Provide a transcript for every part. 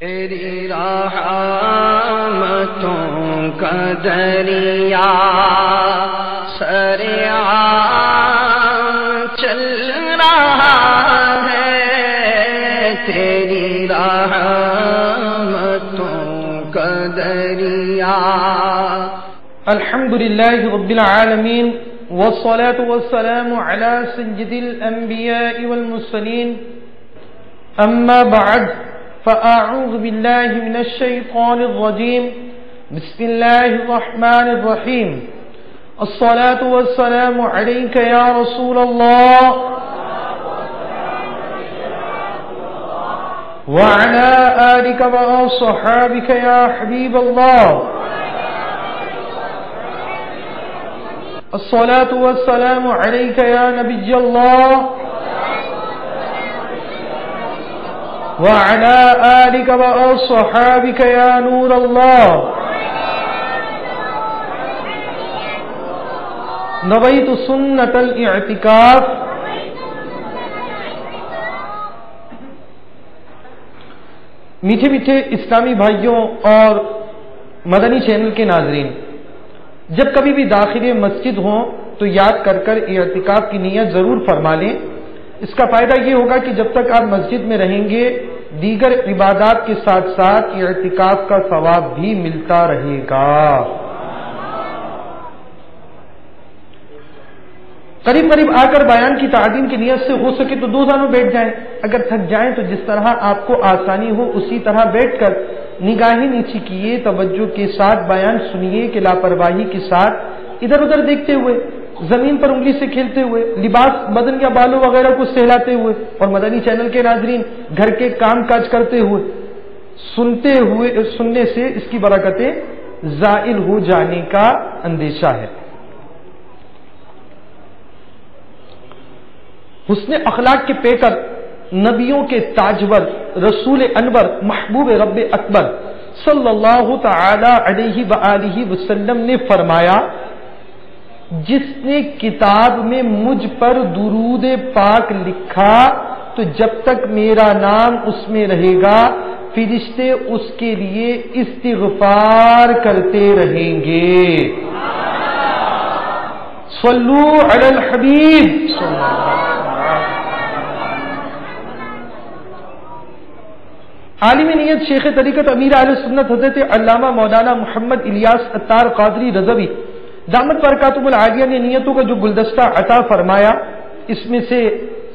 تیری رحمتوں کا دریا سریعاں چل رہا ہے، تیری رحمتوں کا دریا۔ الحمدللہ رب العالمین والصلاة والسلام على سید الانبیاء والمرسلین، اما بعد فأعوذ بالله من الشيطان الرجيم، بسم الله الرحمن الرحيم، الصلاة والسلام عليك يا رسول الله وعلى آلك وصحابك يا حبيب الله، الصلاة والسلام عليك يا نبي الله وعلى آلك وأصحابك يا نور الله، نويت سنة الاعتكاف۔ میٹھے میٹھے اسلامی بھائیوں اور مدنی چینل کے ناظرین، جب کبھی بھی داخل مسجد ہوں تو یاد کر کر اعتکاف کی نیت ضرور فرما لیں۔ اس کا فائدہ یہ ہوگا کہ جب تک آپ مسجد میں رہیں گے دیگر عبادات کے ساتھ ساتھ اعتکاف کا ثواب بھی ملتا رہے گا۔ قریب قریب آ کر بیان کی تعظیم کی نیت سے ہو سکے تو 2 زانوں بیٹھ جائیں، اگر تھک جائیں تو جس طرح آپ کو آسانی ہو اسی طرح بیٹھ کر نگاہیں نیچی کیے، توجہ کے ساتھ بیان سنیے کہ لاپرواہی کے ساتھ ادھر ادھر دیکھتے ہوئے، زمین پر انگلی سے کھیلتے ہوئے، لباس بدن یا بالوں وغیرہ کو سہلاتے ہوئے، اور مدنی چینل کے ناظرین گھر کے کام کاج کرتے ہوئے سننے سے اس کی برکتیں زائل ہو جانے کا اندیشہ ہے۔ حسن اخلاق کے پیکر، نبیوں کے تاجور، رسول انور، محبوب رب اکبر صلی اللہ تعالی علیہ وآلہ وسلم نے فرمایا، جس نے کتاب میں مجھ پر درود پاک لکھا تو جب تک میرا نام اس میں رہے گا فرشتے اس کے لیے استغفار کرتے رہیں گے۔ صلو علی الحبیب۔ عالم نیت شیخ طریقت امیر اہل سنت حضرت علامہ مولانا محمد الیاس عطار قادری رضوی دامت برکاتہم العالیہ نے نیتوں کا جو گلدستہ عطا فرمایا، اس میں سے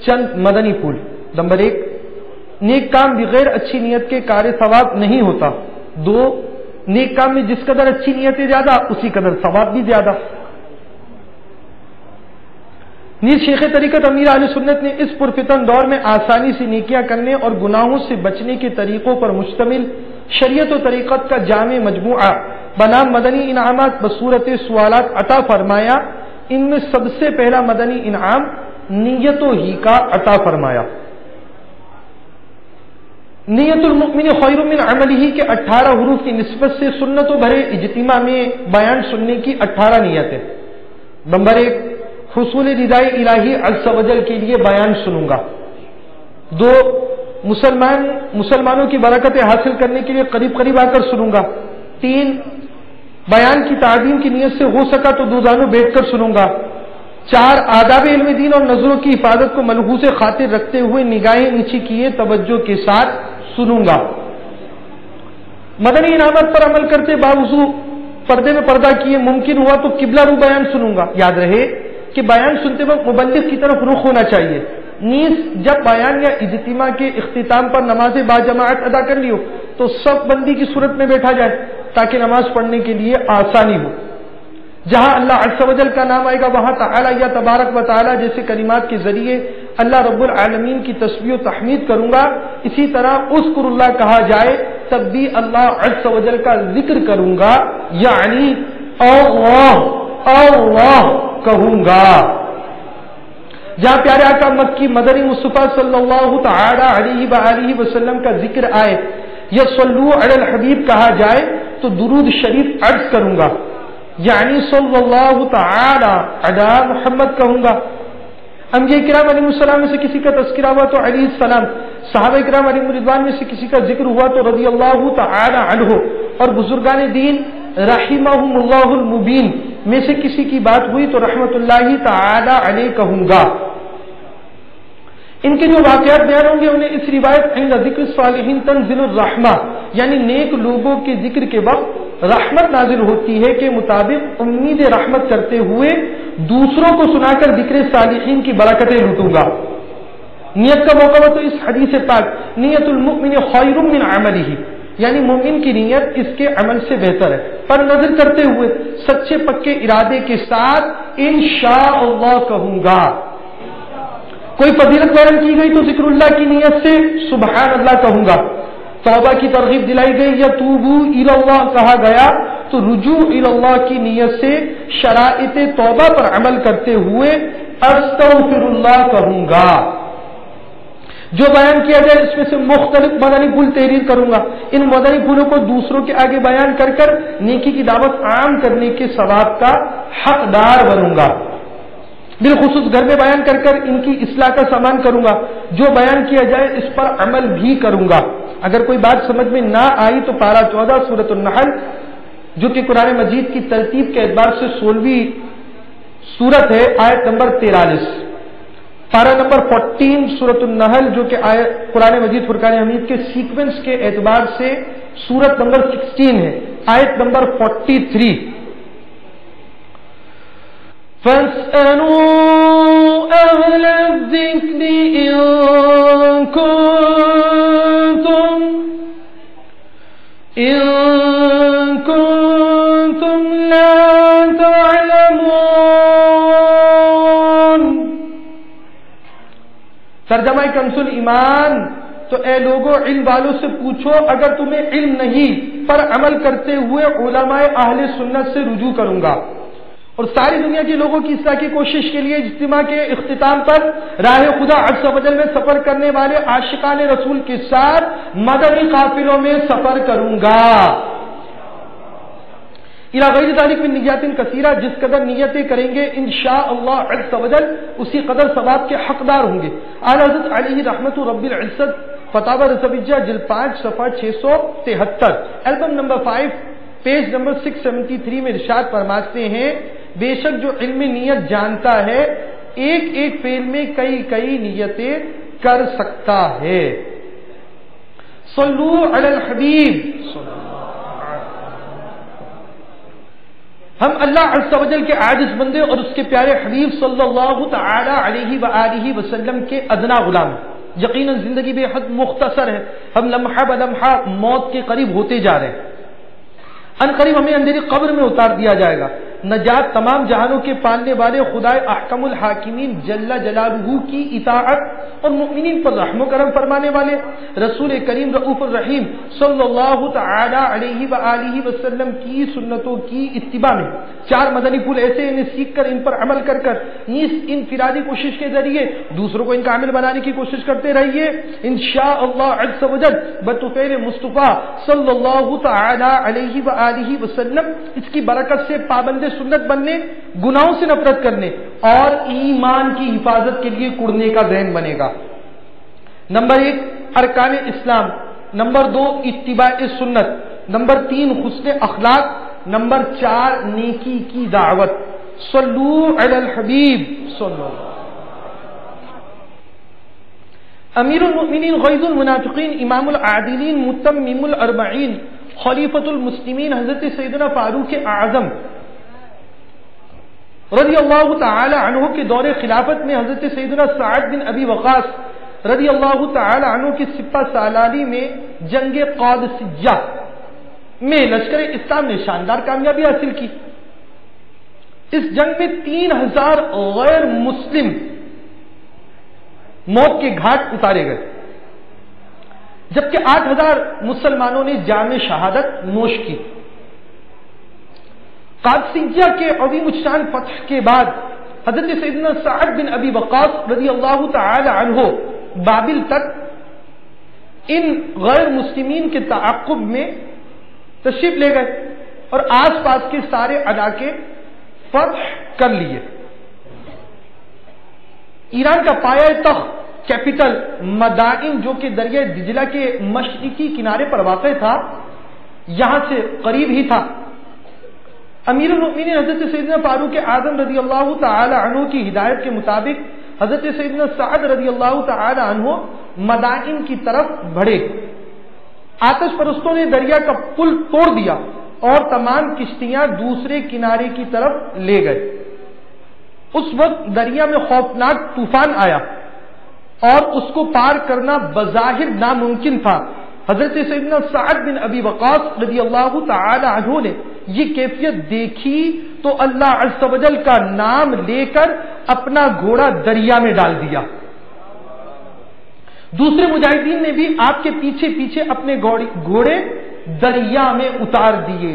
چند مدنی پھول۔ نمبر 1، نیک کام بغیر اچھی نیت کے کار ثواب نہیں ہوتا۔ 2، نیک کام میں جس قدر اچھی نیتیں زیادہ اسی قدر ثواب بھی زیادہ۔ نیز شیخ طریقت امیر اہل سنت نے اس پرفتن دور میں آسانی سے نیکیاں کرنے اور گناہوں سے بچنے کے طریقوں پر مشتمل شریعت و طریقت کا جامع مجموعہ بنام مدنی انعامات بصورت سوالات عطا فرمایا۔ ان میں سب سے پہلا مدنی انعام نیتوں ہی کا عطا فرمایا۔ نیت المؤمن خیر من عملہ کے 18 حروف کی نسبت سے سنتوں بھرے اجتماع میں بیان سننے کی 18 نیتیں۔ نمبر 1، حصول رضائے الہی عز و جل کے لیے بیان سنوں گا۔ 2، مسلمانوں کی برکتیں حاصل کرنے کے لیے قریب قریب آ کر سنوں گا۔ 3، بیان کی تعظیم کی نیت سے ہو سکا تو 2 زانوں بیٹھ کر سنوں گا۔ 4، آداب علم دین اور نظروں کی حفاظت کو ملحوظ خاطر رکھتے ہوئے نگاہیں نیچی کیے توجہ کے ساتھ سنوں گا۔ مدنی انعامات پر عمل کرتے باوضو پردے میں پردہ کیے ممکن ہوا تو قبلہ رو بیان سنوں گا۔ یاد رہے کہ بیان سنتے وقت مبلغ کی طرف رخ ہونا چاہیے۔ نیز جب بیان یا اجتماع کے اختتام پر نماز باجماعت ادا کر لیو تو صف بندی کی صورت میں بیٹھا جائے تاکہ نماز پڑھنے کے لیے آسانی ہو۔ جہاں اللہ عز و جل کا نام آئے گا وہاں تعالی یا تبارک و تعالی جیسے کلمات کے ذریعے اللہ رب العالمین کی تسبیح و تحمید کروں گا۔ اسی طرح اذکر اللہ کہا جائے تب بھی اللہ عز و جل کا ذکر کروں گا، یعنی اللہ اللہ کہوں گا۔ جہاں پیارے آقا مکی مدنی مصطفیٰ صلی اللہ تعالی علیہ وآلہ وسلم کا ذکر آئے یا صلو علی الحبیب کہا جائے تو درود شریف عرض کروں گا، یعنی صلی اللہ تعالی علی محمد کہوں گا۔ انبیاء کرام علیہ السلام میں سے کسی کا تذکرہ ہوا تو علیہ السلام، صحابہ کرام علیہ رضوان میں سے کسی کا ذکر ہوا تو رضی اللہ تعالی عنہ، اور بزرگان دین رحمہم اللہ المبین میں سے کسی کی بات ہوئی تو رحمت اللہ تعالی علیہ کہوں گا۔ ان کے جو واقعات بیان ہوں گے انہیں اس روایت عند ذکر الصالحین تنزل الرحمہ، یعنی نیک لوگوں کے ذکر کے وقت رحمت نازل ہوتی ہے کے مطابق امید رحمت کرتے ہوئے دوسروں کو سنا کر ذکر صالحین کی برکتیں لوٹوں گا۔ نیت کا موقع ہو تو اس حدیث پاک نیت المؤمن خیر من عملہ، یعنی مومن کی نیت اس کے عمل سے بہتر ہے، پر نظر کرتے ہوئے سچے پکے ارادے کے ساتھ انشاءاللہ کہوں گا۔ کوئی فضیلت بیان کی گئی تو ذکر اللہ کی نیت سے سبحان اللہ کہوں گا۔ توبہ کی ترغیب دلائی گئی یا توبو الی اللہ کہا گیا تو رجوع الی اللہ کی نیت سے شرائط توبہ پر عمل کرتے ہوئے استغفر اللہ کہوں گا۔ جو بیان کیا جائے اس میں سے مختلف مدنی پھول تحریر کروں گا، ان مدنی پھولوں کو دوسروں کے آگے بیان کر کر نیکی کی دعوت عام کرنے کے ثواب کا حقدار بنوں گا۔ بالخصوص گھر میں بیان کر کر ان کی اصلاح کا سامان کروں گا، جو بیان کیا جائے اس پر عمل بھی کروں گا۔ اگر کوئی بات سمجھ میں نہ آئی تو پارہ 14 سورۃ النحل جو کہ قرآن مجید کی ترتیب کے اعتبار سے 16ویں سورت ہے، آیت نمبر 43، پارہ نمبر 14 سورۃ النحل جو کہ قرآن مجید فرقان حمید کے سیکوینس کے اعتبار سے سورت نمبر 16 ہے، آیت نمبر 43۔ فَاسْأَلُوا أَهْلَ الذِّكْرِ إِن كُنتُمْ لَا تَعْلَمُونَ۔ ترجمہ کنز الایمان، تو اے لوگوں علم والوں سے پوچھو اگر تمہیں علم نہیں، پر عمل کرتے ہوئے علماء اہل سنت سے رجوع کروں گا۔ اور ساری دنیا کے لوگوں کی اصلاح کی کوشش کے لیے اجتماع کے اختتام پر راہ خدا عز و جل میں سفر کرنے والے عاشقان رسول کے ساتھ مدنی قافلوں میں سفر کروں گا۔ الى غیر ذلک من نیات کثیرہ، جس قدر نیتیں کریں گے انشاءاللہ عز و جل اسی قدر ثواب کے حقدار ہوں گے۔ اعلی حضرت علیہ رحمت رب العزت فتاوی رضویہ جلد 5 صفحہ 673، البم نمبر 5 پیج نمبر 673 میں ارشاد فرماتے ہیں بے شک جو علم نیت جانتا ہے ایک ایک فعل میں کئی کئی نیتیں کر سکتا ہے۔ صلو علی الحبیب، ہم اللہ عز و جل کے عاجز بندے اور اس کے پیارے حبیب صلی اللہ تعالی علیہ وآلہ وسلم کے ادنا غلام۔ یقیناً زندگی بے حد مختصر ہے، ہم لمحہ بلمحہ موت کے قریب ہوتے جا رہے ہیں۔ ان قریب ہمیں اندھیری قبر میں اتار دیا جائے گا۔ نجات تمام جہانوں کے پالنے والے خدائے احکم الحاکمین جل جلالہ کی اطاعت اور مؤمنین پر رحم و کرم فرمانے والے رسول کریم رؤوف الرحیم صلی اللہ تعالی علیہ وآلہ وسلم کی سنتوں کی اتباع میں 4 مدنی پھول ایسے انہیں سیکھ کر ان پر عمل کر کر اس انفرادی کوشش کے ذریعے دوسروں کو ان کا عمل بنانے کی کوشش کرتے رہیے۔ انشاءاللہ عز و جل بطفیل مصطفیٰ صلی اللہ تعالی علیہ وآلہ وسلم اس کی برکت سے پابند سنت بننے، گناہوں سے نفرت کرنے اور ایمان کی حفاظت کے لیے کڑنے کا ذہن بنے گا۔ نمبر 1 ارکان اسلام، نمبر 2 اتباع سنت، نمبر 3 حسن اخلاق، نمبر 4 نیکی کی دعوت۔ صلو علی الحبیب صلی اللہ۔ امیر المؤمنین غیظ المنافقین امام العادلین متمم الاربعین خلیفۃ المسلمین حضرت سیدنا فاروق اعظم رضی اللہ تعالی عنہ کے دور خلافت میں حضرت سیدنا سعد بن ابی وقاص رضی اللہ تعالی عنہ کی سپہ سالاری میں جنگ قادسیہ میں لشکر اسلام نے شاندار کامیابی حاصل کی۔ اس جنگ میں 3000 غیر مسلم موت کے گھاٹ اتارے گئے، جبکہ 8000 مسلمانوں نے جام شہادت نوش کی۔ قادسیہ کے عظیم الشان فتح کے بعد حضرت سیدنا سعد بن ابی وقاص رضی اللہ تعالی عنہ بابل تک ان غیر مسلمین کے تعاقب میں تشریف لے گئے اور آس پاس کے سارے علاقے فتح کر لیے۔ ایران کا پایہ تخت کیپٹل مدائن جو کہ دریائے دجلہ کے مشرقی کنارے پر واقع تھا، یہاں سے قریب ہی تھا۔ امیر المؤمنین حضرت سیدنا فاروق اعظم رضی اللہ تعالی عنہ کی ہدایت کے مطابق حضرت سیدنا سعد رضی اللہ تعالی عنہ مدائن کی طرف بڑھے۔ آتش پرستوں نے دریا کا پل توڑ دیا اور تمام کشتیاں دوسرے کنارے کی طرف لے گئے۔ اس وقت دریا میں خوفناک طوفان آیا اور اس کو پار کرنا بظاہر ناممکن تھا۔ حضرت سیدنا سعد بن ابی وقاص رضی اللہ تعالی عنہ نے یہ کیفیت دیکھی تو اللہ عز و جل کا نام لے کر اپنا گھوڑا دریا میں ڈال دیا۔ دوسرے مجاہدین نے بھی آپ کے پیچھے پیچھے اپنے گھوڑے دریا میں اتار دیے۔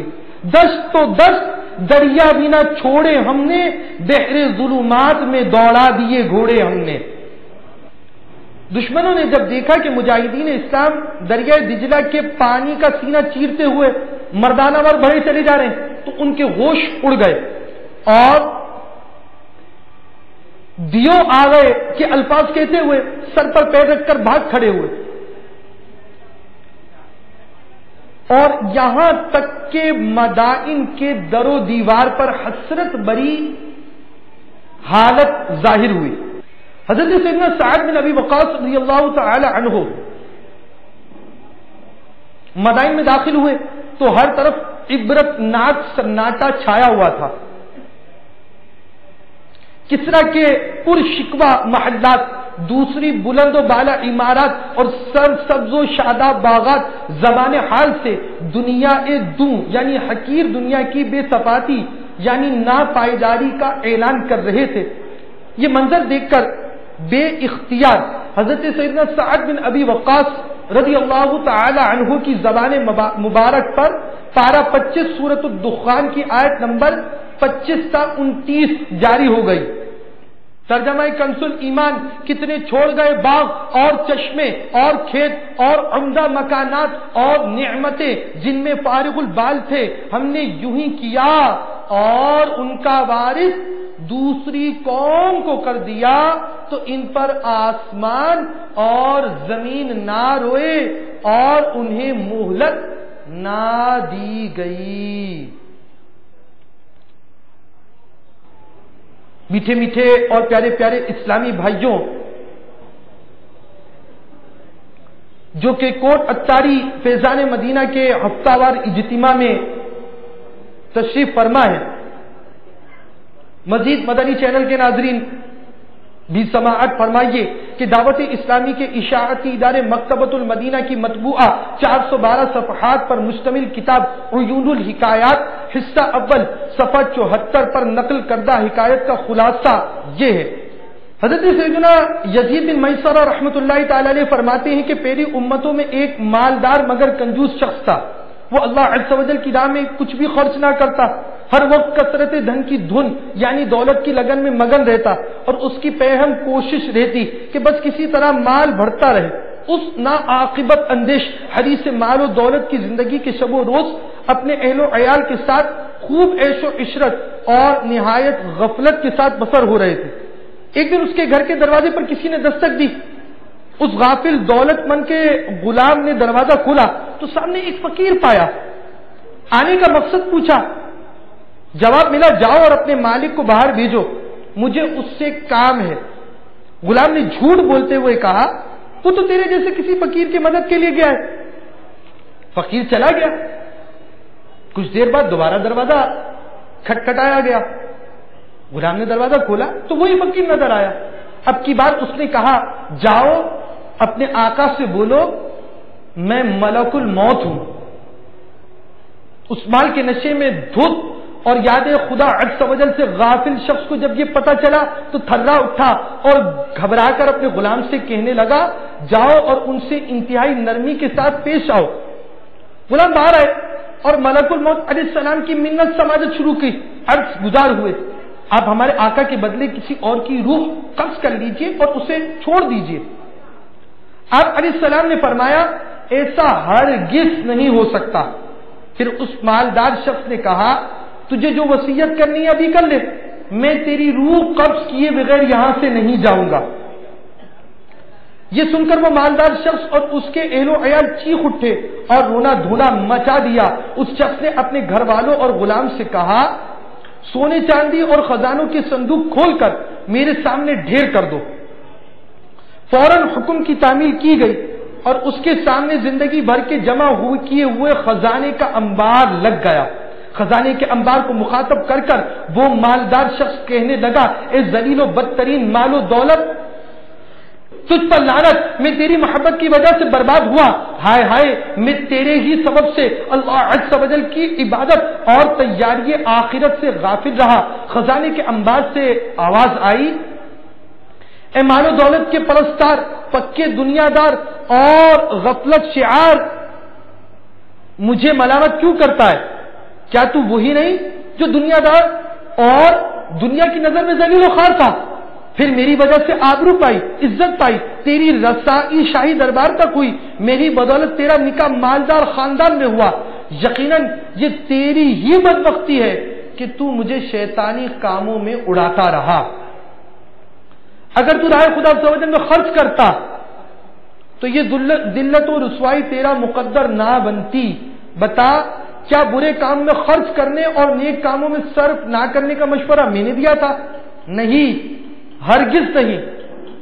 دشت تو دشت دریا بھی نہ چھوڑے ہم نے، بحر ظلمات میں دوڑا دیے گھوڑے ہم نے۔ دشمنوں نے جب دیکھا کہ مجاہدین اسلام دریائے دجلہ کے پانی کا سینہ چیرتے ہوئے مردانہ وار بڑھے چلے جا رہے ہیں تو ان کے ہوش اڑ گئے اور دیو آ گئے کہ الفاظ کہتے ہوئے سر پر پیر رکھ کر بھاگ کھڑے ہوئے، اور یہاں تک کہ مدائن کے در و دیوار پر حسرت بری حالت ظاہر ہوئی۔ حضرت سیدنا سعد بن ابی وقاص رضی اللہ تعالی عنہ مدائن میں داخل ہوئے تو ہر طرف عبرت ناک سناٹا چھایا ہوا تھا۔ کسرا کے پر شکوہ محلات، دوسری بلند و بالا عمارات اور سر سبز و شاداب باغات زبان حال سے دنیا دوں یعنی حقیر دنیا کی بے صفاتی یعنی ناپائیداری کا اعلان کر رہے تھے۔ یہ منظر دیکھ کر بے اختیار حضرت سیدنا سعد بن ابی وقاص رضی اللہ تعالی عنہ کی زبان مبارک پر پارہ 25 سورۃ الدخان کی آیت نمبر 25 تا 29 جاری ہو گئی۔ ترجمہ کنز ایمان، کتنے چھوڑ گئے باغ اور چشمے اور کھیت اور عمدہ مکانات اور نعمتیں جن میں فارغ البال تھے، ہم نے یوں ہی کیا اور ان کا وارث دوسری قوم کو کر دیا تو ان پر آسمان اور زمین نہ روئے اور انہیں مہلت نہ دی گئی۔ میٹھے میٹھے اور پیارے پیارے اسلامی بھائیوں، جو کہ کوٹ اتاری فیضان مدینہ کے ہفتہ وار اجتماع میں تشریف فرما ہے، مزید مدنی چینل کے ناظرین بھی سماعت فرمائیے کہ دعوت اسلامی کے اشاعتی ادارے مکتبۃ المدینہ کی مطبوعہ 412 صفحات پر مشتمل کتاب عیون الحکایات حصہ اول صفحہ 74 پر نقل کردہ حکایت کا خلاصہ یہ ہے۔ حضرت سیدنا یزید بن میسرہ رحمۃ اللہ تعالی علیہ فرماتے ہیں کہ پہلی امتوں میں ایک مالدار مگر کنجوس شخص تھا، وہ اللہ عز و جل کی راہ میں کچھ بھی خرچ نہ کرتا، ہر وقت کثرت دھن کی دھن یعنی دولت کی لگن میں مگن رہتا اور اس کی پہم کوشش رہتی کہ بس کسی طرح مال بڑھتا رہے۔ اس ناعاقبت اندیش حریص مال و دولت کی زندگی کے شب و روز اپنے اہل و عیال کے ساتھ خوب عیش و عشرت اور نہایت غفلت کے ساتھ بسر ہو رہے تھے۔ ایک دن اس کے گھر کے دروازے پر کسی نے دستک دی۔ اس غافل دولت مند کے غلام نے دروازہ کھولا تو سامنے ایک فقیر پایا۔ آنے کا مقصد پوچھا، جواب ملا، جاؤ اور اپنے مالک کو باہر بھیجو، مجھے اس سے کام ہے۔ غلام نے جھوٹ بولتے ہوئے کہا، وہ تو تیرے جیسے کسی فقیر کی مدد کے لیے گیا ہے۔ فقیر چلا گیا۔ کچھ دیر بعد دوبارہ دروازہ کھٹکھٹایا گیا۔ غلام نے دروازہ کھولا تو وہی فقیر نظر آیا۔ اب کی بار اس نے کہا، جاؤ اپنے آقا سے بولو میں ملک الموت ہوں۔ اس مال کے نشے میں دھت اور یاد خدا عز و جل سے غافل شخص کو جب یہ پتا چلا تو تھرا اٹھا اور گھبرا کر اپنے غلام سے کہنے لگا، جاؤ اور ان سے انتہائی نرمی کے ساتھ پیش آؤ۔ غلام باہر آئے اور ملک الموت علیہ السلام کی منت سماجت شروع کی۔ عرض گزار ہوئے، آپ ہمارے آقا کے بدلے کسی اور کی روح قبض کر لیجئے اور اسے چھوڑ دیجئے۔ آپ علیہ السلام نے فرمایا، ایسا ہرگز نہیں ہو سکتا۔ پھر اس مالدار شخص نے کہا، تجھے جو وصیت کرنی ہے ابھی کر لے، میں تیری روح قبض کیے بغیر یہاں سے نہیں جاؤں گا۔ یہ سن کر وہ مالدار شخص اور اس کے اہل و عیال چیخ اٹھے اور رونا دھونا مچا دیا۔ اس شخص نے اپنے گھر والوں اور غلام سے کہا، سونے چاندی اور خزانوں کے صندوق کھول کر میرے سامنے ڈھیر کر دو۔ فوراً حکم کی تعمیل کی گئی اور اس کے سامنے زندگی بھر کے جمع کیے ہوئے خزانے کا انبار لگ گیا۔ خزانے کے انبار کو مخاطب کر کر وہ مالدار شخص کہنے لگا، اے ذلیل و بدترین مال و دولت، تجھ پر لعنت، میں تیری محبت کی وجہ سے برباد ہوا۔ ہائے ہائے، میں تیرے ہی سبب سے اللہ عز و جل کی عبادت اور تیاری آخرت سے غافل رہا۔ خزانے کے انبار سے آواز آئی، اے مال و دولت کے پرستار، پکے دنیا دار اور غفلت شعار، مجھے ملامت کیوں کرتا ہے؟ کیا تو وہی نہیں جو دنیا دار اور دنیا کی نظر میں ذلیل و خوار تھا؟ پھر میری وجہ سے آبرو پائی، عزت پائی، تیری رسائی شاہی دربار تک ہوئی، میری بدولت تیرا نکاح مالدار خاندان میں ہوا۔ یقیناً یہ تیری ہی بدبختی ہے کہ تو مجھے شیطانی کاموں میں اڑاتا رہا۔ اگر تو راہ خدا عز و جل میں خرچ کرتا تو یہ ذلت و رسوائی تیرا مقدر نہ بنتی۔ بتا، کیا برے کام میں خرچ کرنے اور نیک کاموں میں صرف نہ کرنے کا مشورہ میں نے دیا تھا؟ نہیں، ہرگز نہیں۔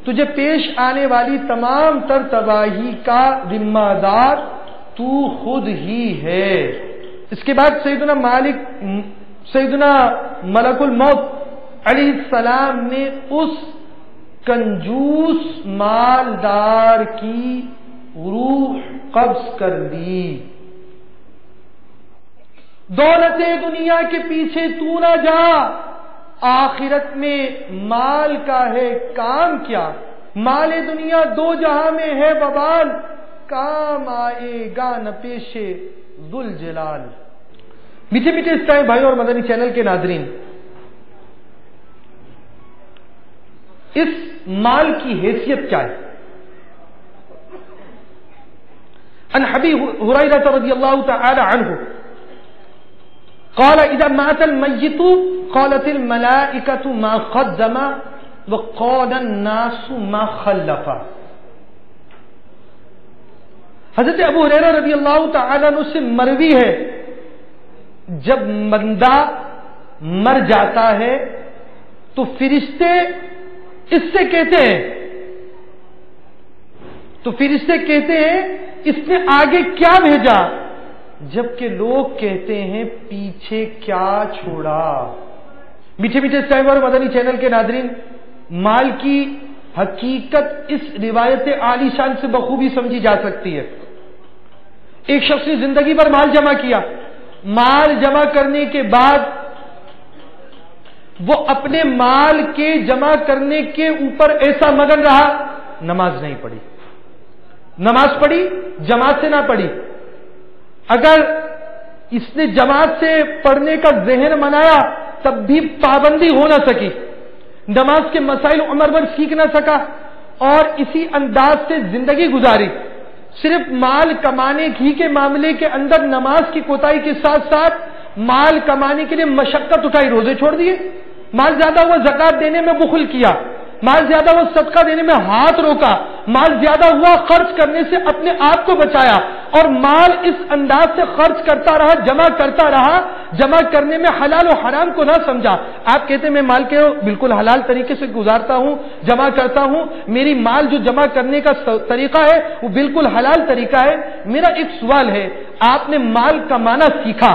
تجھے پیش آنے والی تمام تر تباہی کا ذمہ دار تو خود ہی ہے۔ اس کے بعد سیدنا ملک الموت علیہ السلام نے اس کنجوس مالدار کی روح قبض کر لی۔ دولت دنیا کے پیچھے تو نہ جا، آخرت میں مال کا ہے کام کیا؟ مال دنیا دو جہاں میں ہے وبال، کام آئے گا نہ پیشے ذوالجلال۔ میٹھے میٹھے اسٹائل بھائی اور مدنی چینل کے ناظرین، اس مال کی حیثیت کیا ہے؟ عن ابی ہریرہ رضی اللہ تعالی عنہ قال اذا مات المیت قالت الملائکۃ ما قدم وقال الناس ما خلف۔ حضرت ابو ہریرہ رضی اللہ تعالی عنہ سے مروی ہے، جب بندہ مر جاتا ہے تو فرشتے اس سے کہتے ہیں اس نے آگے کیا بھیجا، جبکہ لوگ کہتے ہیں پیچھے کیا چھوڑا۔ میٹھے میٹھے صاحب اور مدنی چینل کے ناظرین، مال کی حقیقت اس روایت عالی شان سے بخوبی سمجھی جا سکتی ہے۔ ایک شخص نے زندگی پر مال جمع کیا، مال جمع کرنے کے بعد وہ اپنے مال کے جمع کرنے کے اوپر ایسا مگن رہا، نماز نہیں پڑھی۔ نماز پڑھی، جماعت سے نہ پڑھی۔ اگر اس نے جماعت سے پڑھنے کا ذہن بنایا تب بھی پابندی ہو نہ سکی، نماز کے مسائل عمر بھر سیکھ نہ سکا اور اسی انداز سے زندگی گزاری۔ صرف مال کمانے ہی کے معاملے کے اندر نماز کی کوتاہی کے ساتھ ساتھ مال کمانے کے لیے مشقت اٹھائی، روزے چھوڑ دیے، مال زیادہ ہوا زکات دینے میں بخل کیا، مال زیادہ ہوا صدقہ دینے میں ہاتھ روکا، مال زیادہ ہوا خرچ کرنے سے اپنے آپ کو بچایا، اور مال اس انداز سے خرچ کرتا رہا، جمع کرتا رہا، جمع کرنے میں حلال و حرام کو نہ سمجھا۔ آپ کہتے ہیں میں مال کے بالکل حلال طریقے سے گزارتا ہوں، جمع کرتا ہوں، میری مال جو جمع کرنے کا طریقہ ہے وہ بالکل حلال طریقہ ہے۔ میرا ایک سوال ہے، آپ نے مال کمانا سیکھا،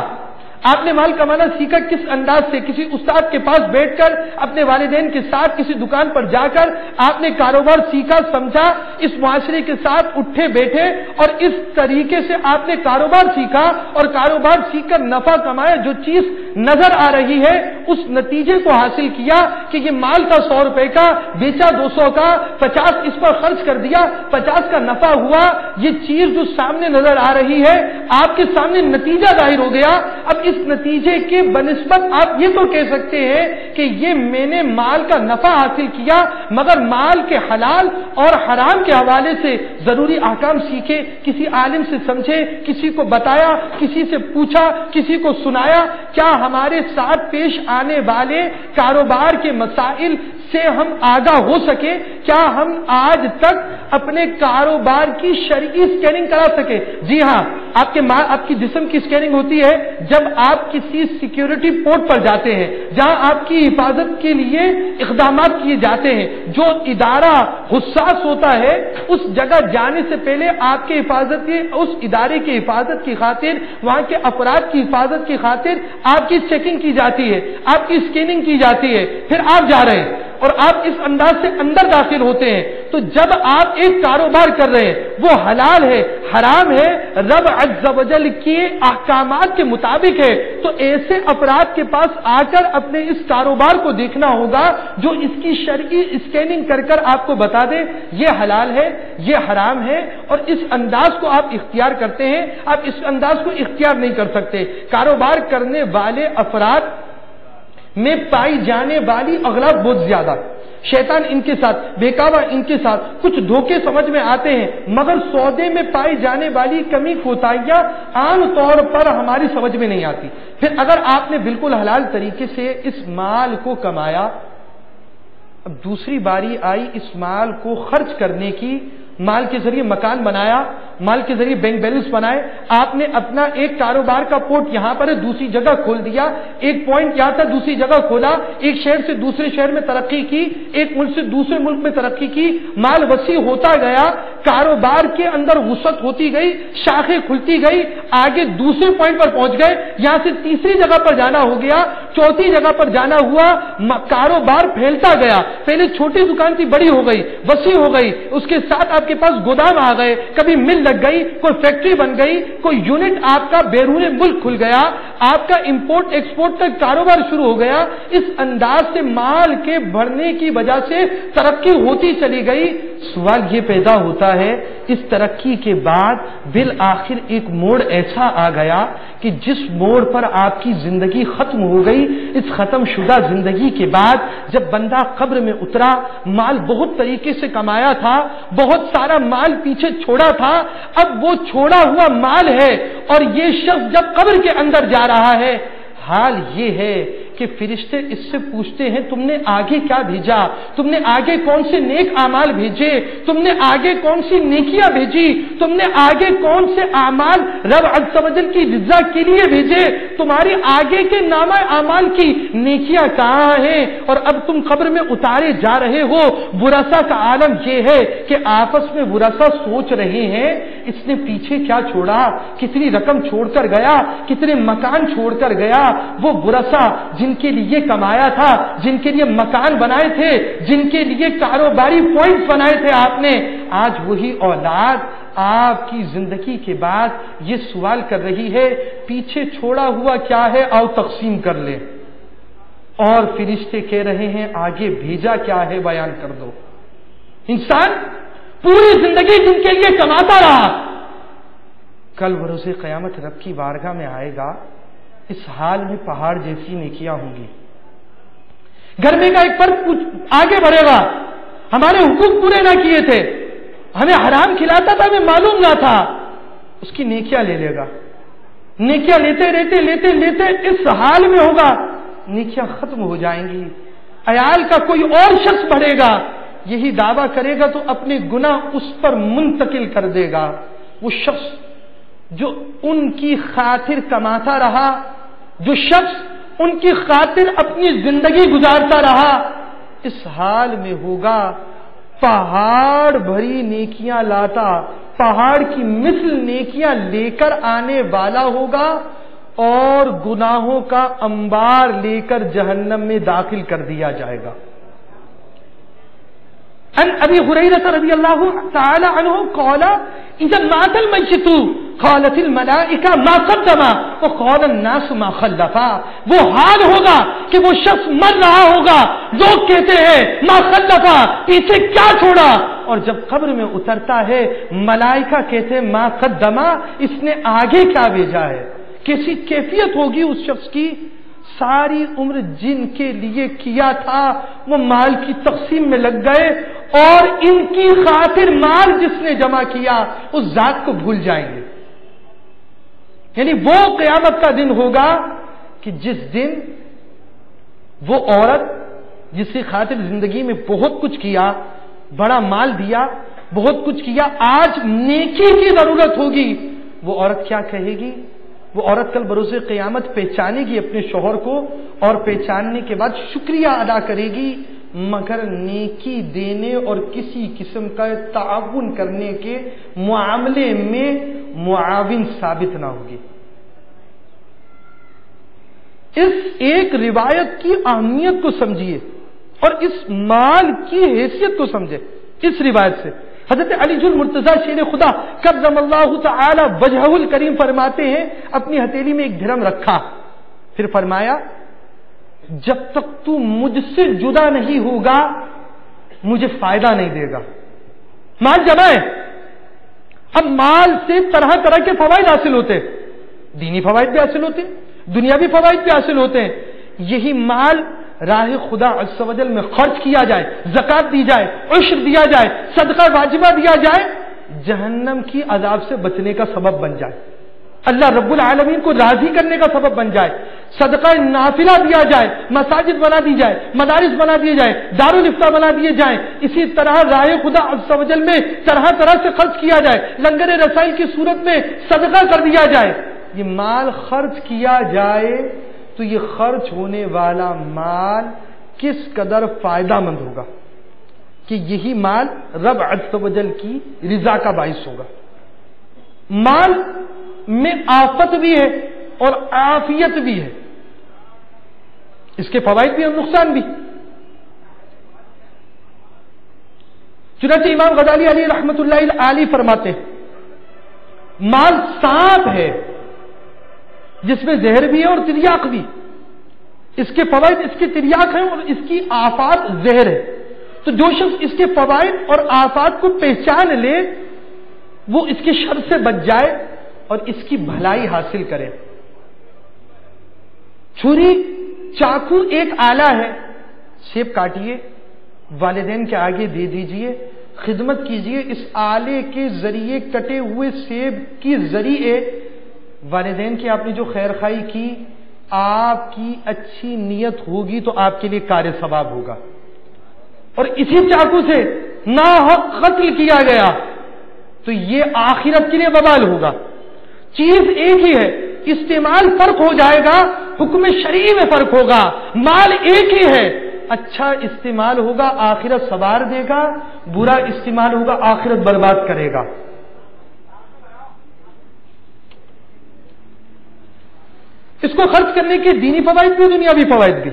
آپ نے مال کمانا سیکھا کس انداز سے؟ کسی استاد کے پاس بیٹھ کر، اپنے والدین کے ساتھ کسی دکان پر جا کر آپ نے کاروبار سیکھا، سمجھا، اس معاشرے کے ساتھ اٹھے بیٹھے اور اس طریقے سے آپ نے کاروبار سیکھا اور کاروبار سیکھ کر نفع کمایا، جو چیز نظر آ رہی ہے اس نتیجے کو حاصل کیا کہ یہ مال کا 100 روپے کا بیچا، 200 کا، 50 اس پر خرچ کر دیا، 50 کا نفع ہوا۔ یہ چیز جو سامنے نظر آ رہی ہے، آپ کے سامنے نتیجہ ظاہر ہو گیا۔ اب اس نتیجے کے بنسبت آپ یہ تو کہہ سکتے ہیں کہ یہ میں نے مال کا نفع حاصل کیا، مگر مال کے حلال اور حرام کے حوالے سے ضروری احکام سیکھے، کسی عالم سے سمجھے، کسی کو بتایا، کسی سے پوچھا، کسی کو سنایا؟ کیا ہمارے ساتھ پیش آنے والے کاروبار کے مسائل سے ہم آگاہ ہو سکے؟ کیا ہم آج تک اپنے کاروبار کی شرعی اسکیننگ کرا سکے؟ جی ہاں، آپ کی جسم کی اسکیننگ ہوتی ہے جب آپ کسی سیکیورٹی پورٹ پر جاتے ہیں جہاں آپ کی حفاظت کے لیے اقدامات کیے جاتے ہیں۔ جو ادارہ حساس ہوتا ہے اس جگہ جانے سے پہلے آپ کے اس ادارے کی حفاظت کی خاطر، وہاں کے افراد کی حفاظت کی خاطر آپ کی چیکنگ کی جاتی ہے، آپ کی اسکیننگ کی جاتی ہے، پھر آپ جا رہے ہیں اور آپ اس انداز سے اندر داخل ہوتے ہیں۔ تو جب آپ ایک کاروبار کر رہے ہیں وہ حلال ہے، حرام ہے، رب عز و جل کے احکامات کے مطابق ہے، تو ایسے افراد کے پاس آ کر اپنے اس کاروبار کو دیکھنا ہوگا جو اس کی شرعی اسکیننگ کر کر آپ کو بتا دے یہ حلال ہے، یہ حرام ہے، اور اس انداز کو آپ اختیار کرتے ہیں، آپ اس انداز کو اختیار نہیں کر سکتے۔ کاروبار کرنے والے افراد میں پائی جانے والی اغلاط بہت زیادہ، شیطان ان کے ساتھ، بہکاوا ان کے ساتھ، کچھ دھوکے سمجھ میں آتے ہیں، مگر سودے میں پائی جانے والی کمی کوتاہیاں عام طور پر ہماری سمجھ میں نہیں آتی۔ پھر اگر آپ نے بالکل حلال طریقے سے اس مال کو کمایا، اب دوسری باری آئی اس مال کو خرچ کرنے کی، مال کے ذریعے مکان بنایا، مال کے ذریعے بینک بیلنس بنائے، آپ نے اپنا ایک کاروبار کا پورٹ یہاں پر دوسری جگہ کھول دیا، ایک پوائنٹ یہاں تھا دوسری جگہ کھولا، ایک شہر سے دوسرے شہر میں ترقی کی، ایک ملک سے دوسرے ملک میں ترقی کی، مال وسیع ہوتا گیا، کاروبار کے اندر وسعت ہوتی گئی، شاخیں کھلتی گئی، آگے دوسرے پوائنٹ پر پہنچ گئے، یہاں سے تیسری جگہ پر جانا ہو گیا، چوتھی جگہ پر جانا ہوا، کاروبار پھیلتا گیا، پہلے چھوٹی دکان تھی بڑی ہو گئی، وسیع ہو گئی، اس کے ساتھ آپ کے پاس گودام آ گئے، کبھی مل لگ گئی، کوئی فیکٹری بن گئی، کوئی یونٹ آپ کا بیرون ملک کھل گیا، آپ کا امپورٹ ایکسپورٹ کا کاروبار شروع ہو گیا۔ اس انداز سے مال کے بڑھنے کی وجہ سے ترقی ہوتی چلی گئی۔ سوال یہ پیدا ہوتا ہے اس ترقی کے بعد بالآخر ایک موڑ ایسا آ گیا کہ جس موڑ پر آپ کی زندگی ختم ہو گئی، اس ختم شدہ زندگی کے بعد جب بندہ قبر میں اترا، مال بہت طریقے سے کمایا تھا، بہت سارا مال پیچھے چھوڑا تھا، اب وہ چھوڑا ہوا مال ہے اور یہ شخص جب قبر کے اندر جا رہا ہے، حال یہ ہے کہ فرشتے اس سے پوچھتے ہیں تم نے آگے کیا بھیجا، تم نے آگے کون سے نیک اعمال بھیجے، تم نے آگے کون سی نیکیاں بھیجی، تم نے آگے کون سے اعمال رب عز و جل کی رضا کے لیے بھیجے، تمہاری آگے کے نامہ اعمال کی نیکیاں کہاں ہیں؟ اور اب تم قبر میں اتارے جا رہے ہو۔ ورثہ کا عالم یہ ہے کہ آپس میں ورثہ سوچ رہے ہیں اس نے پیچھے کیا چھوڑا، کتنی رقم چھوڑ کر گیا، کتنے مکان چھوڑ کر گیا۔ وہ ورثہ جن کے لیے کمایا تھا، جن کے لیے مکان بنائے تھے، جن کے لیے کاروباری پوائنٹس بنائے تھے آپ نے، آج وہی اولاد آپ کی زندگی کے بعد یہ سوال کر رہی ہے پیچھے چھوڑا ہوا کیا ہے، آؤ تقسیم کر لیں۔ اور فرشتے کہہ رہے ہیں آگے بھیجا کیا ہے، بیان کر دو۔ انسان پوری زندگی جن کے لیے کماتا رہا، کل بروز قیامت رب کی بارگاہ میں آئے گا، اس حال میں پہاڑ جیسی نیکیاں ہوں گی۔ گھر میں کا ایک فرد آگے بڑھے گا، ہمارے حقوق پورے نہ کیے تھے، ہمیں حرام کھلاتا تھا، ہمیں معلوم نہ تھا، اس کی نیکیاں لے لے گا، نیکیاں لیتے لیتے لیتے لیتے اس حال میں ہوگا، نیکیاں ختم ہو جائیں گی۔ عیال کا کوئی اور شخص بڑھے گا، یہی دعویٰ کرے گا تو اپنے گناہ اس پر منتقل کر دے گا۔ وہ شخص جو ان کی خاطر کماتا رہا، جو شخص ان کی خاطر اپنی زندگی گزارتا رہا، اس حال میں ہوگا پہاڑ بھری نیکیاں لاتا، پہاڑ کی مثل نیکیاں لے کر آنے والا ہوگا اور گناہوں کا انبار لے کر جہنم میں داخل کر دیا جائے گا۔ ان ابی ہریرہ رضی اللہ تعالی عنہ قال اذا مات المیت قالت الملائکہ ما قدم وقال الناس ما خلفا۔ وہ حال ہوگا کہ وہ شخص مر رہا ہوگا، لوگ کہتے ہیں ما خلفا، پیچھے کیا چھوڑا، اور جب قبر میں اترتا ہے ملائکہ کہتے ہیں ما قدم، اس نے آگے کیا بھیجا ہے۔ کیسی کیفیت ہوگی اس شخص کی، ساری عمر جن کے لیے کیا تھا وہ مال کی تقسیم میں لگ گئے اور ان کی خاطر مال جس نے جمع کیا اس ذات کو بھول جائیں گے. یعنی وہ قیامت کا دن ہوگا کہ جس دن وہ عورت جس کی خاطر زندگی میں بہت کچھ کیا، بڑا مال دیا، بہت کچھ کیا، آج نیکی کی ضرورت ہوگی، وہ عورت کیا کہے گی؟ وہ عورت کل بروز قیامت پہچانے گی اپنے شوہر کو، اور پہچاننے کے بعد شکریہ ادا کرے گی، مگر نیکی دینے اور کسی قسم کا تعاون کرنے کے معاملے میں معاون ثابت نہ ہوگی. اس ایک روایت کی اہمیت کو سمجھیے اور اس مال کی حیثیت کو سمجھے. اس روایت سے حضرت علی المرتضیٰ شیر خدا کرم اللہ تعالی وجہہ الکریم فرماتے ہیں، اپنی ہتھیلی میں ایک درہم رکھا، پھر فرمایا جب تک تو مجھ سے جدا نہیں ہوگا مجھے فائدہ نہیں دے گا. مال جمع ہے، اب مال سے طرح طرح کے فوائد حاصل ہوتے ہیں، دینی فوائد بھی حاصل ہوتے ہیں، دنیاوی فوائد بھی حاصل ہوتے ہیں. یہی مال راہ خدا عز و جل میں خرچ کیا جائے، زکات دی جائے، عشر دیا جائے، صدقہ واجبہ دیا جائے، جہنم کی عذاب سے بچنے کا سبب بن جائے، اللہ رب العالمین کو راضی کرنے کا سبب بن جائے، صدقہ نافلہ دیا جائے، مساجد بنا دی جائے، مدارس بنا دیے جائیں، دارالفتہ بنا دیے جائیں، اسی طرح راہ خدا عز و جل میں طرح طرح سے خرچ کیا جائے، لنگر رسائل کی صورت میں صدقہ کر دیا جائے. یہ مال خرچ کیا جائے تو یہ خرچ ہونے والا مال کس قدر فائدہ مند ہوگا کہ یہی مال رب عز و جل کی رضا کا باعث ہوگا. مال میں آفت بھی ہے اور عافیت بھی ہے، اس کے فوائد بھی اور نقصان بھی. چنانچہ امام غزالی علیہ رحمت اللہ علیہ فرماتے ہیں مال سانپ ہے جس میں زہر بھی ہے اور تریاق بھی. اس کے فوائد اس کے تریاق ہیں اور اس کی آفات زہر ہے. تو جو شخص اس کے فوائد اور آفات کو پہچان لے وہ اس کے شر سے بچ جائے اور اس کی بھلائی حاصل کرے. چھری چاقو ایک آلہ ہے، سیب کاٹیے، والدین کے آگے دے دیجئے، خدمت کیجئے، اس آلے کے ذریعے کٹے ہوئے سیب کی ذریعے والدین کی آپ نے جو خیر خواہی کی، آپ کی اچھی نیت ہوگی تو آپ کے لیے کار ثواب ہوگا. اور اسی چاقو سے ناحق قتل کیا گیا تو یہ آخرت کے لیے وبال ہوگا. چیز ایک ہی ہے، استعمال فرق ہو جائے گا، حکم شرعی میں فرق ہوگا. مال ایک ہی ہے، اچھا استعمال ہوگا آخرت سوار دے گا، برا استعمال ہوگا آخرت برباد کرے گا. اس کو خرچ کرنے کے دینی فوائد بھی، دنیاوی فوائد بھی.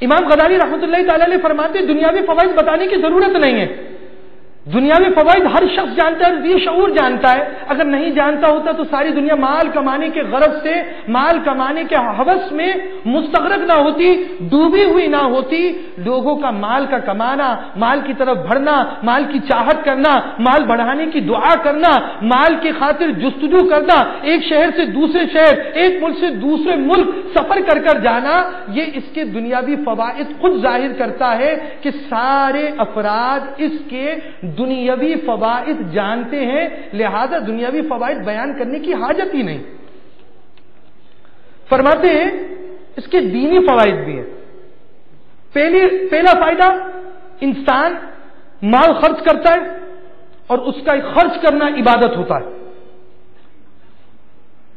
امام غزالی رحمۃ اللہ تعالی علیہ فرماتے ہیں دنیاوی فوائد بتانے کی ضرورت نہیں ہے، دنیاوی فوائد ہر شخص جانتا ہے، یہ شعور جانتا ہے. اگر نہیں جانتا ہوتا تو ساری دنیا مال کمانے کے غرض سے، مال کمانے کے ہوس میں مستغرق نہ ہوتی، ڈوبی ہوئی نہ ہوتی. لوگوں کا مال کا کمانا، مال کی طرف بڑھنا، مال کی چاہت کرنا، مال بڑھانے کی دعا کرنا، مال کی خاطر جستجو کرنا، ایک شہر سے دوسرے شہر، ایک ملک سے دوسرے ملک سفر کر کر جانا، یہ اس کے دنیاوی فوائد خود ظاہر کرتا ہے کہ سارے افراد اس کے دنیاوی فوائد جانتے ہیں، لہذا دنیاوی فوائد بیان کرنے کی حاجت ہی نہیں. فرماتے ہیں اس کے دینی فوائد بھی ہیں. پہلا فائدہ، انسان مال خرچ کرتا ہے اور اس کا خرچ کرنا عبادت ہوتا ہے.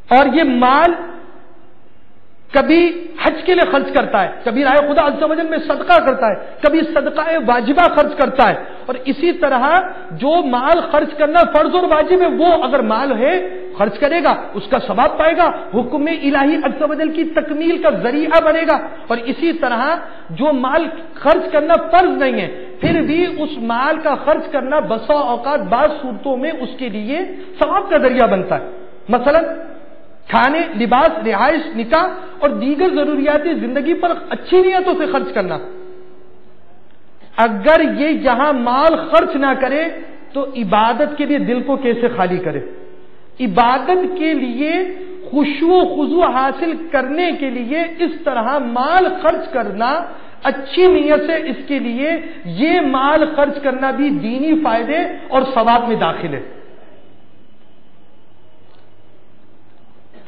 اور یہ مال کبھی حج کے لیے خرچ کرتا ہے، کبھی راہ خدا عز و جل میں صدقہ کرتا ہے، کبھی صدقہ واجبہ خرچ کرتا ہے. اور اسی طرح جو مال خرچ کرنا فرض اور واجب ہے وہ اگر مال ہے خرچ کرے گا اس کا ثواب پائے گا، حکم الہی عز و جل کی تکمیل کا ذریعہ بنے گا. اور اسی طرح جو مال خرچ کرنا فرض نہیں ہے پھر بھی اس مال کا خرچ کرنا بسا اوقات بعض صورتوں میں اس کے لیے ثواب کا ذریعہ بنتا ہے. مثلا کھانے، لباس، رہائش، نکاح اور دیگر ضروریات زندگی پر اچھی نیتوں سے خرچ کرنا. اگر یہ یہاں مال خرچ نہ کرے تو عبادت کے لیے دل کو کیسے خالی کرے؟ عبادت کے لیے خشوع و خضوع حاصل کرنے کے لیے اس طرح مال خرچ کرنا اچھی نیت سے، اس کے لیے یہ مال خرچ کرنا بھی دینی فائدے اور ثواب میں داخل ہے۔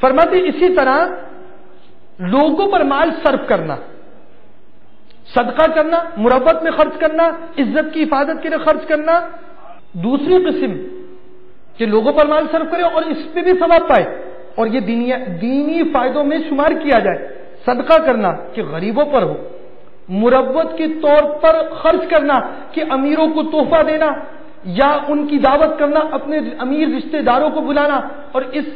فرماتے اسی طرح لوگوں پر مال صرف کرنا، صدقہ کرنا، مروت میں خرچ کرنا، عزت کی حفاظت کے لیے خرچ کرنا، دوسری قسم کہ لوگوں پر مال صرف کرے اور اس پہ بھی ثواب پائے اور یہ دینی فائدوں میں شمار کیا جائے۔ صدقہ کرنا کہ غریبوں پر ہو، مروت کے طور پر خرچ کرنا کہ امیروں کو تحفہ دینا یا ان کی دعوت کرنا، اپنے امیر رشتہ داروں کو بلانا، اور اس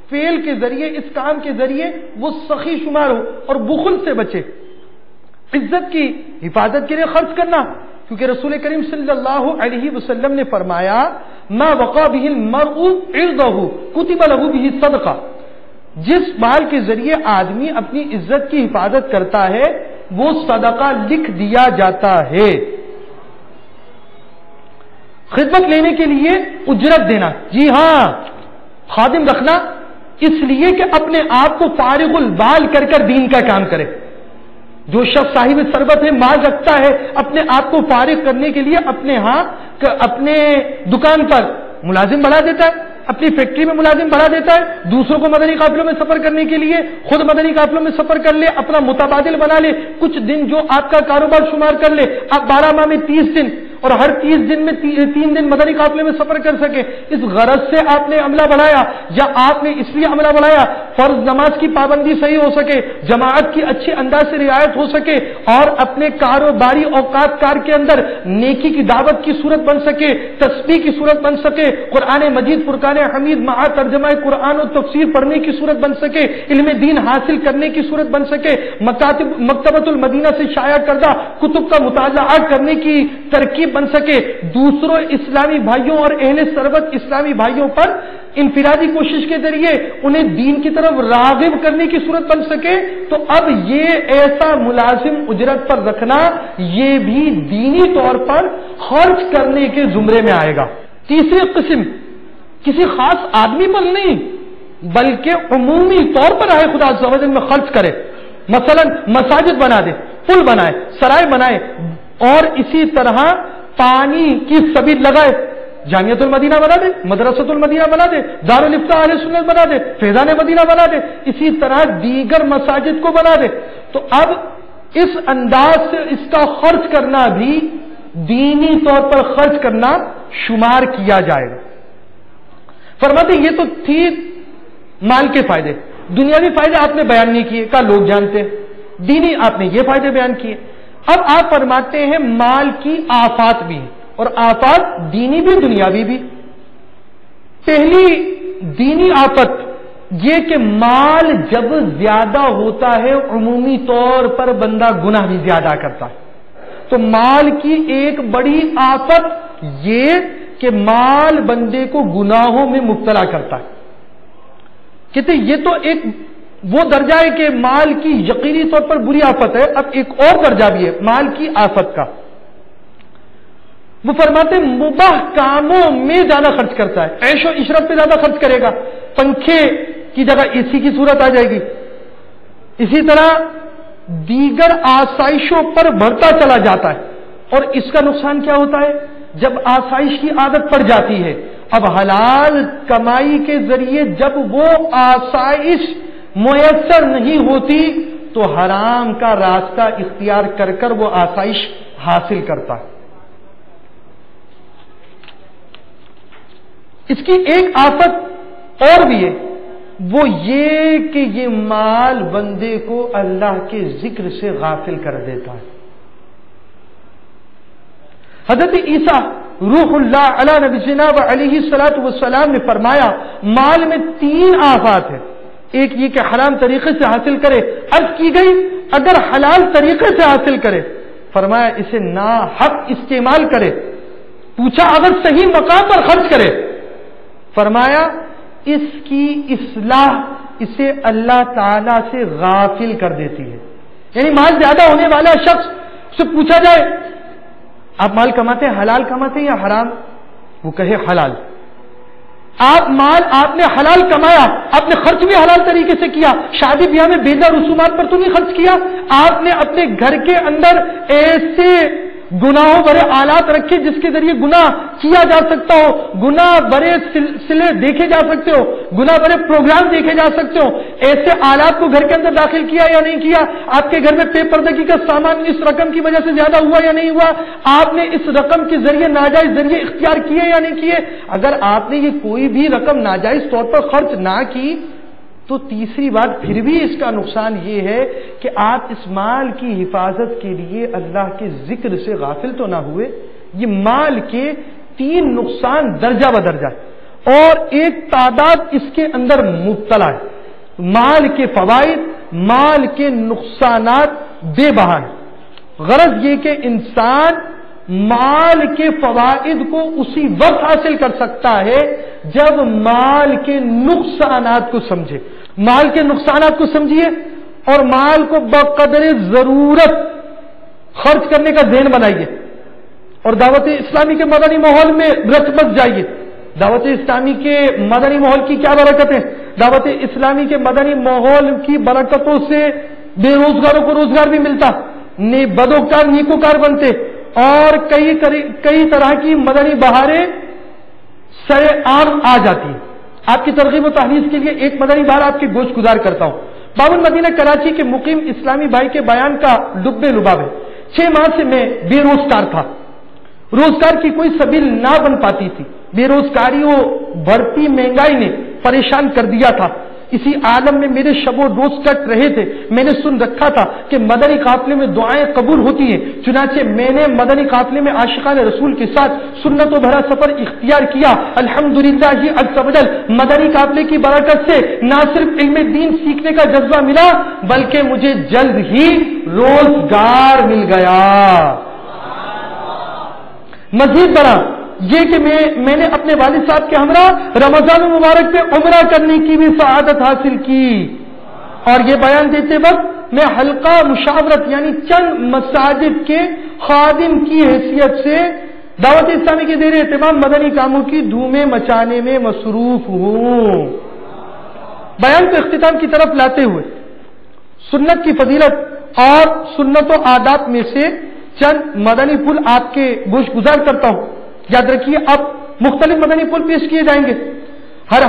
فعل کے ذریعے، اس کام کے ذریعے وہ سخی شمار ہو اور بخل سے بچے۔ عزت کی حفاظت کے لیے خرچ کرنا، کیونکہ رسول کریم صلی اللہ علیہ وسلم نے فرمایا ما وقع به المرء عرضه كتب له به صدقہ، جس مال کے ذریعے آدمی اپنی عزت کی حفاظت کرتا ہے وہ صدقہ لکھ دیا جاتا ہے۔ خدمت لینے کے لیے اجرت دینا، جی ہاں، خادم رکھنا اس لیے کہ اپنے آپ کو فارغ البال کر کر دین کا کام کرے۔ جو شخص صاحب ثروت ہے، مال رکھتا ہے، اپنے آپ کو فارغ کرنے کے لیے اپنے دکان پر ملازم بڑھا دیتا ہے، اپنی فیکٹری میں ملازم بڑھا دیتا ہے، دوسروں کو مدنی قافلوں میں سفر کرنے کے لیے خود مدنی قافلوں میں سفر کر لے، اپنا متبادل بنا لے، کچھ دن جو آپ کا کاروبار شمار کر لے، آپ 12 ماہ میں 30 دن اور ہر 30 دن میں 3 دن مدنی قافلے میں سفر کر سکے، اس غرض سے آپ نے عملہ بڑھایا یا آپ نے اس لیے عملہ بڑھایا فرض نماز کی پابندی صحیح ہو سکے، جماعت کی اچھے انداز سے رعایت ہو سکے اور اپنے کاروباری اوقات کار کے اندر نیکی کی دعوت کی صورت بن سکے، تسبیح کی صورت بن سکے، قرآن مجید فرقان حمید مع ترجمہ قرآن و تفسیر پڑھنے کی صورت بن سکے، علم دین حاصل کرنے کی صورت بن سکے، مکتبۃ المدینہ سے شائع کردہ کتب کا مطالعہ کرنے کی ترکیب بن سکے، دوسروں اسلامی بھائیوں اور اہل ثروت اسلامی بھائیوں پر انفرادی کوشش کے ذریعے انہیں دین کی طرف راغب کرنے کی صورت بن سکے، تو اب یہ ایسا ملازم اجرت پر رکھنا یہ بھی دینی طور پر خرچ کرنے کے زمرے میں آئے گا۔ تیسری قسم کسی خاص آدمی پر نہیں بلکہ عمومی طور پر آئے خدا عز و جل میں خرچ کرے، مثلا مساجد بنا دے، پل بنائے، سرائے بنائے، اور اسی طرح پانی کی سبیل لگائے، جامعۃ المدینہ بنا دے، مدرسۃ المدینہ بنا دے، دارالفتہ اہل سنت بنا دے، فیضان مدینہ بنا دے، اسی طرح دیگر مساجد کو بنا دے، تو اب اس انداز سے اس کا خرچ کرنا بھی دینی طور پر خرچ کرنا شمار کیا جائے گا۔ فرماتے یہ تو تھی مال کے فائدے، دنیاوی فائدے آپ نے بیان نہیں کیے، کا لوگ جانتے ہیں، دینی آپ نے یہ فائدے بیان کیے۔ اب آپ فرماتے ہیں مال کی آفات بھی، اور آفات دینی بھی دنیاوی بھی۔ پہلی دینی آفت یہ کہ مال جب زیادہ ہوتا ہے عمومی طور پر بندہ گناہ بھی زیادہ کرتا ہے، تو مال کی ایک بڑی آفت یہ کہ مال بندے کو گناہوں میں مبتلا کرتا ہے۔ کہتے یہ تو ایک وہ درجہ ہے کہ مال کی یقینی طور پر بری آفت ہے، اب ایک اور درجہ بھی ہے مال کی آفت کا۔ وہ فرماتے مباح کاموں میں زیادہ خرچ کرتا ہے، عیش و عشرت پہ زیادہ خرچ کرے گا، پنکھے کی جگہ اے سی کی صورت آ جائے گی، اسی طرح دیگر آسائشوں پر بڑھتا چلا جاتا ہے، اور اس کا نقصان کیا ہوتا ہے؟ جب آسائش کی عادت پڑ جاتی ہے، اب حلال کمائی کے ذریعے جب وہ آسائش میسر نہیں ہوتی تو حرام کا راستہ اختیار کر کر وہ آسائش حاصل کرتا ہے۔ اس کی ایک آفت اور بھی ہے، وہ یہ کہ یہ مال بندے کو اللہ کے ذکر سے غافل کر دیتا ہے۔ حضرت عیسیٰ روح اللہ علی نبینا و علیہ الصلوۃ والسلام نے فرمایا مال میں 3 آفات ہیں، ایک یہ کہ حرام طریقے سے حاصل کرے، عرض کی گئی اگر حلال طریقے سے حاصل کرے، فرمایا اسے ناحق استعمال کرے، پوچھا اگر صحیح مقام پر خرچ کرے، فرمایا اس کی اصلاح اسے اللہ تعالی سے غافل کر دیتی ہے۔ یعنی مال زیادہ ہونے والا شخص سے پوچھا جائے آپ مال کماتے ہیں حلال کماتے ہیں یا حرام، وہ کہے حلال، آپ مال آپ نے حلال کمایا، آپ نے خرچ بھی حلال طریقے سے کیا، شادی بیاہ میں بیجا رسومات پر تو نہیں خرچ کیا، آپ نے اپنے گھر کے اندر ایسے گناہوں بھرے آلات رکھے جس کے ذریعے گناہ کیا جا سکتا ہو، گناہ بھرے سلسلے دیکھے جا سکتے ہو، گناہ بھرے پروگرام دیکھے جا سکتے ہو، ایسے آلات کو گھر کے اندر داخل کیا یا نہیں کیا، آپ کے گھر میں پے پردگی کا سامان اس رقم کی وجہ سے زیادہ ہوا یا نہیں ہوا، آپ نے اس رقم کے ذریعے ناجائز ذریعے اختیار کیے یا نہیں کیے۔ اگر آپ نے یہ کوئی بھی رقم ناجائز طور پر خرچ نہ کی تو تیسری بات پھر بھی اس کا نقصان یہ ہے کہ آپ اس مال کی حفاظت کے لیے اللہ کے ذکر سے غافل تو نہ ہوئے۔ یہ مال کے 3 نقصان درجہ بدرجہ اور ایک تعداد اس کے اندر مبتلا ہے۔ مال کے فوائد، مال کے نقصانات بے بہا ہیں۔ غرض یہ کہ انسان مال کے فوائد کو اسی وقت حاصل کر سکتا ہے جب مال کے نقصانات کو سمجھے۔ مال کے نقصانات کو سمجھیے اور مال کو بقدر ضرورت خرچ کرنے کا ذہن بنائیے اور دعوت اسلامی کے مدنی ماحول میں رت بس جائیے۔ دعوت اسلامی کے مدنی ماحول کی کیا برکت ہے؟ دعوت اسلامی کے مدنی ماحول کی برکتوں سے بے روزگاروں کو روزگار بھی ملتا، بدوکار نیکوکار بنتے اور کئی طرح کی مدنی بہاریں سر عام آ جاتی ہیں۔ آپ کی ترغیب و تحریض کے لیے ایک مدنی بہار آپ کے گوش گزار کرتا ہوں۔ بابل مدینہ کراچی کے مقیم اسلامی بھائی کے بیان کا لب لباب ہے۔ 6 ماہ سے میں بے روزگار تھا، روزگار کی کوئی سبیل نہ بن پاتی تھی، بے روزگاری و بڑھتی مہنگائی نے پریشان کر دیا تھا۔ اسی عالم میں میرے شب و روز کٹ رہے تھے۔ میں نے سن رکھا تھا کہ مدنی قافلے میں دعائیں قبول ہوتی ہیں، چنانچہ میں نے مدنی قافلے میں عاشقان رسول کے ساتھ سنت و بھرا سفر اختیار کیا۔ الحمدللہ عز و جل مدنی قافلے کی برکت سے نہ صرف علم دین سیکھنے کا جذبہ ملا بلکہ مجھے جلد ہی روزگار مل گیا۔ مزید برآں یہ کہ میں نے اپنے والد صاحب کے ہمراہ رمضان المبارک میں عمرہ کرنے کی بھی سعادت حاصل کی، اور یہ بیان دیتے وقت میں حلقہ مشاورت یعنی چند مساجد کے خادم کی حیثیت سے دعوت اسلامی کے زیر اہتمام مدنی کاموں کی دھومیں مچانے میں مصروف ہوں۔ بیان کو اختتام کی طرف لاتے ہوئے سنت کی فضیلت اور سنت و عادات میں سے چند مدنی پھول آپ کے گوش گزار کرتا ہوں۔ یاد رکھیے اب مختلف مدنی پھول پیش کیے جائیں گے، ہر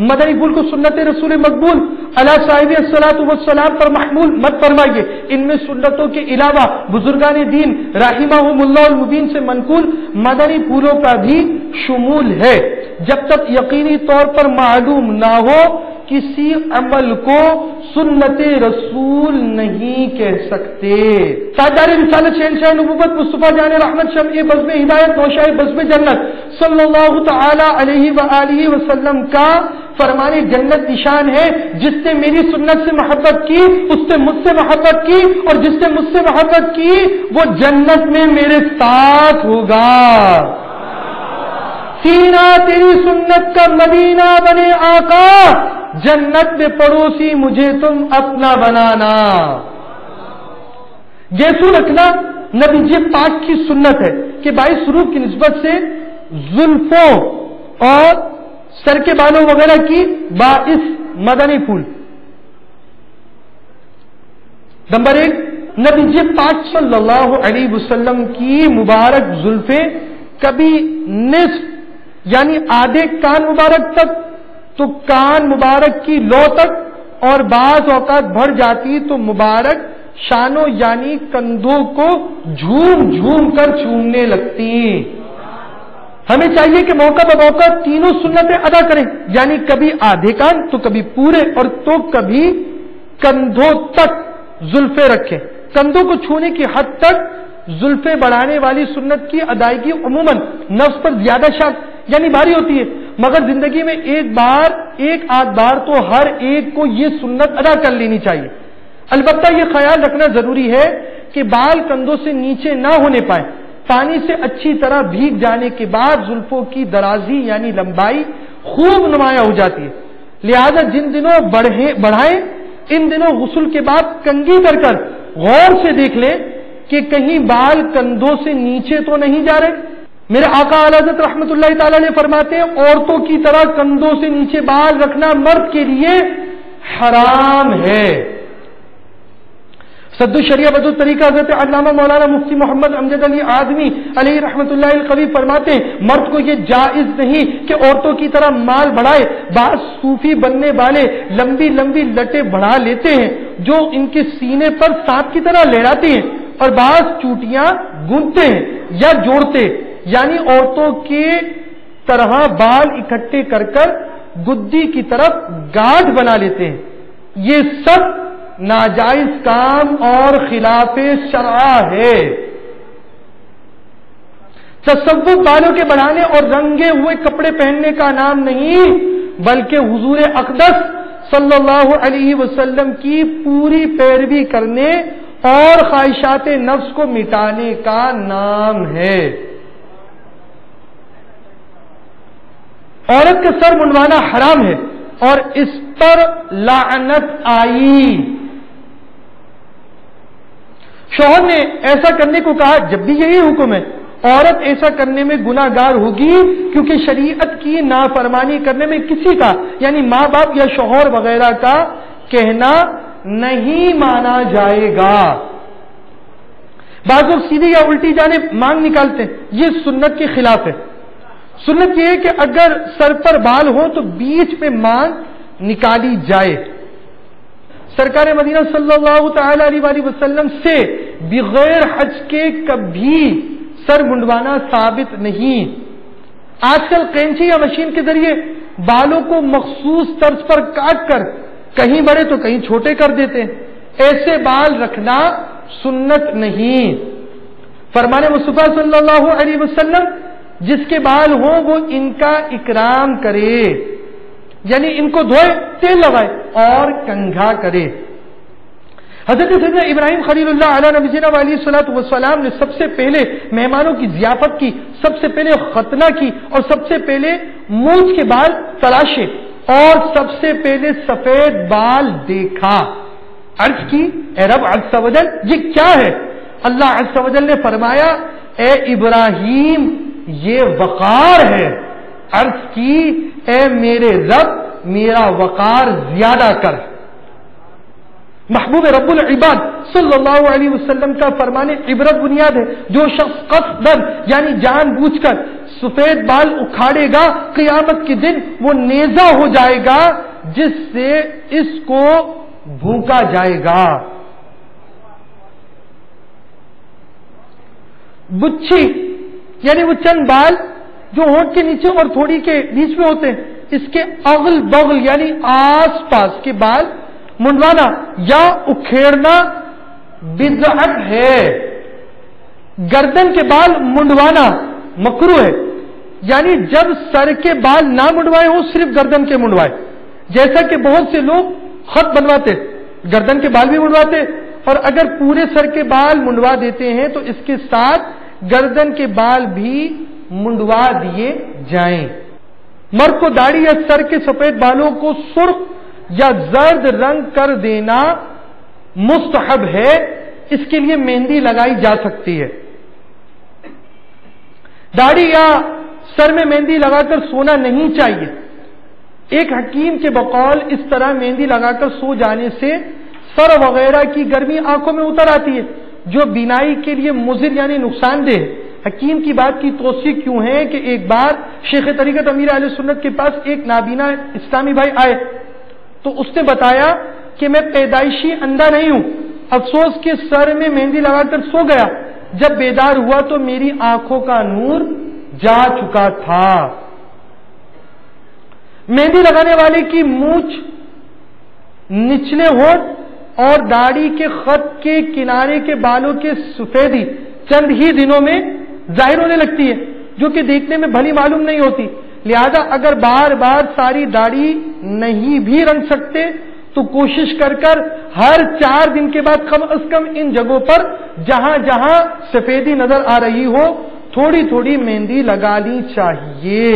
مدنی پھول کو سنت رسول مقبول علی صاحب الصلاۃ والسلام پر محمول مت فرمائیے۔ ان میں سنتوں کے علاوہ بزرگان دین رحمہم اللہ المبین سے منقول مدنی پھولوں کا بھی شمول ہے۔ جب تک یقینی طور پر معلوم نہ ہو کسی عمل کو سنت رسول نہیں کہہ سکتے۔ تاجدار رسالت شہنشاہ نبوت مصطفیٰ جان رحمت شمع بزم ہدایت نوشائے بزم جنت صلی اللہ تعالی علیہ وآلہ وسلم کا فرمان جنت نشان ہے، جس نے میری سنت سے محبت کی اس سے مجھ سے محبت کی، اور جس نے مجھ سے محبت کی وہ جنت میں میرے ساتھ ہوگا۔ سینہ تیری سنت کا مدینہ بنے آقا، جنت میں پڑوسی مجھے تم اپنا بنانا۔ گیسو رکھنا نبی جی پاک کی سنت ہے کہ باعث روح کی نسبت سے زلفوں اور سر کے بالوں وغیرہ کی باعث مدنی پھول۔ نمبر 1 نبی جی پاک صلی اللہ علیہ وسلم کی مبارک زلفیں کبھی نصف یعنی آدھے کان مبارک تک تو کان مبارک کی لو تک، اور بعض اوقات بڑھ جاتی تو مبارک شانوں یعنی کندھوں کو جھوم جھوم کر چومنے لگتی۔ ہمیں چاہیے کہ موقع بموقع تینوں سنتیں ادا کریں، یعنی کبھی آدھے کان تو کبھی پورے اور تو کبھی کندھوں تک زلفیں رکھیں۔ کندھوں کو چھونے کی حد تک زلفیں بڑھانے والی سنت کی ادائیگی عموماً نفس پر زیادہ شاق یعنی بھاری ہوتی ہے، مگر زندگی میں ایک آدھ بار تو ہر ایک کو یہ سنت ادا کر لینی چاہیے۔ البتہ یہ خیال رکھنا ضروری ہے کہ بال کندھوں سے نیچے نہ ہونے پائیں۔ پانی سے اچھی طرح بھیگ جانے کے بعد زلفوں کی درازی یعنی لمبائی خوب نمایاں ہو جاتی ہے، لہذا جن دنوں بڑھائیں ان دنوں غسل کے بعد کنگھی کر غور سے دیکھ لیں کہ کہیں بال کندھوں سے نیچے تو نہیں جا رہے۔ میرے آقا اعلی حضرت رحمت اللہ تعالی علیہ فرماتے ہیں عورتوں کی طرح کندھوں سے نیچے بال رکھنا مرد کے لیے حرام ہے. سد الشریعہ بدو طریقہ حضرت علامہ مولانا مفتی محمد امجد علی آدمی علیہ رحمت اللہ القوی فرماتے ہیں مرد کو یہ جائز نہیں کہ عورتوں کی طرح مال بڑھائے. بعض صوفی بننے والے لمبی لمبی لٹیں بڑھا لیتے ہیں جو ان کے سینے پر سانپ کی طرح لہراتی ہیں, اور بعض چوٹیاں گونتے ہیں یا جوڑتے, یعنی عورتوں کے طرح بال اکٹھے کر کر گدی کی طرف گاٹھ بنا لیتے ہیں. یہ سب ناجائز کام اور خلاف شرع ہے. تصوف بالوں کے بڑھانے اور رنگے ہوئے کپڑے پہننے کا نام نہیں بلکہ حضور اقدس صلی اللہ علیہ وسلم کی پوری پیروی کرنے اور خواہشات نفس کو مٹانے کا نام ہے. عورت کا سر منڈوانا حرام ہے اور اس پر لعنت آئی. شوہر نے ایسا کرنے کو کہا جب بھی یہی حکم ہے. عورت ایسا کرنے میں گناہ گار ہوگی کیونکہ شریعت کی نافرمانی کرنے میں کسی کا یعنی ماں باپ یا شوہر وغیرہ کا کہنا نہیں مانا جائے گا. بعض لوگ سیدھی یا الٹی جانب مانگ نکالتے ہیں, یہ سنت کے خلاف ہے. سنت یہ ہے کہ اگر سر پر بال ہو تو بیچ میں مانگ نکالی جائے. سرکار مدینہ صلی اللہ تعالی علیہ وآلہ وسلم سے بغیر حج کے کبھی سر منڈوانا ثابت نہیں. آج کل کینچی یا مشین کے ذریعے بالوں کو مخصوص طرز پر کاٹ کر کہیں بڑے تو کہیں چھوٹے کر دیتے ہیں. ایسے بال رکھنا سنت نہیں. فرمان مصطفیٰ صلی اللہ علیہ وسلم جس کے بال ہوں وہ ان کا اکرام کرے, یعنی ان کو دھوئے, تیل لگائے اور کنگھا کرے. حضرت سیدنا ابراہیم خلیل اللہ علیہ نبینا علیہ الصلوۃ والسلام نے سب سے پہلے مہمانوں کی ضیافت کی, سب سے پہلے ختنہ کی اور سب سے پہلے مونچھ کے بال تلاشے اور سب سے پہلے سفید بال دیکھا. عرض کی اے رب عز و جل یہ کیا ہے؟ اللہ عز و جل نے فرمایا اے ابراہیم یہ وقار ہے. عرض کی اے میرے رب میرا وقار زیادہ کر. محبوب رب العباد صلی اللہ علیہ وسلم کا فرمان عبرت بنیاد ہے. جو شخص قصدن یعنی جان بوجھ کر سفید بال اکھاڑے گا قیامت کے دن وہ نیزہ ہو جائے گا جس سے اس کو بھونکا جائے گا. بچھی یعنی وہ چند بال جو ہونٹ کے نیچے اور تھوڑی کے بیچ میں ہوتے ہیں, اس کے اغل بغل یعنی آس پاس کے بال منڈوانا یا اکھیڑنا بدعت ہے. گردن کے بال منڈوانا مکروہ ہے, یعنی جب سر کے بال نہ منڈوائے ہوں صرف گردن کے منڈوائے. جیسا کہ بہت سے لوگ خط بنواتے گردن کے بال بھی منڈواتے, اور اگر پورے سر کے بال منڈوا دیتے ہیں تو اس کے ساتھ گردن کے بال بھی منڈوا دیے جائیں. مرد کو داڑھی یا سر کے سفید بالوں کو سرخ یا زرد رنگ کر دینا مستحب ہے. اس کے لیے مہندی لگائی جا سکتی ہے. داڑھی یا سر میں مہندی لگا کر سونا نہیں چاہیے. ایک حکیم کے بقول اس طرح مہندی لگا کر سو جانے سے سر وغیرہ کی گرمی آنکھوں میں اتر آتی ہے جو بینائی کے لیے مضر یعنی نقصان دہ. حکیم کی بات کی توثیق کیوں ہے کہ ایک بار شیخ طریقت امیر اہل سنت کے پاس ایک نابینا اسلامی بھائی آئے تو اس نے بتایا کہ میں پیدائشی اندھا نہیں ہوں, افسوس کے سر میں مہندی لگا کر سو گیا, جب بیدار ہوا تو میری آنکھوں کا نور جا چکا تھا. مہندی لگانے والے کی مونچھ, نچلے ہونٹ اور داڑھی کے خط کے کنارے کے بالوں کے سفیدی چند ہی دنوں میں ظاہر ہونے لگتی ہے جو کہ دیکھنے میں بھلی معلوم نہیں ہوتی. لہذا اگر بار بار ساری داڑھی نہیں بھی رنگ سکتے تو کوشش کر ہر 4 دن کے بعد کم از کم ان جگہوں پر جہاں جہاں سفیدی نظر آ رہی ہو تھوڑی تھوڑی مہندی لگانی چاہیے.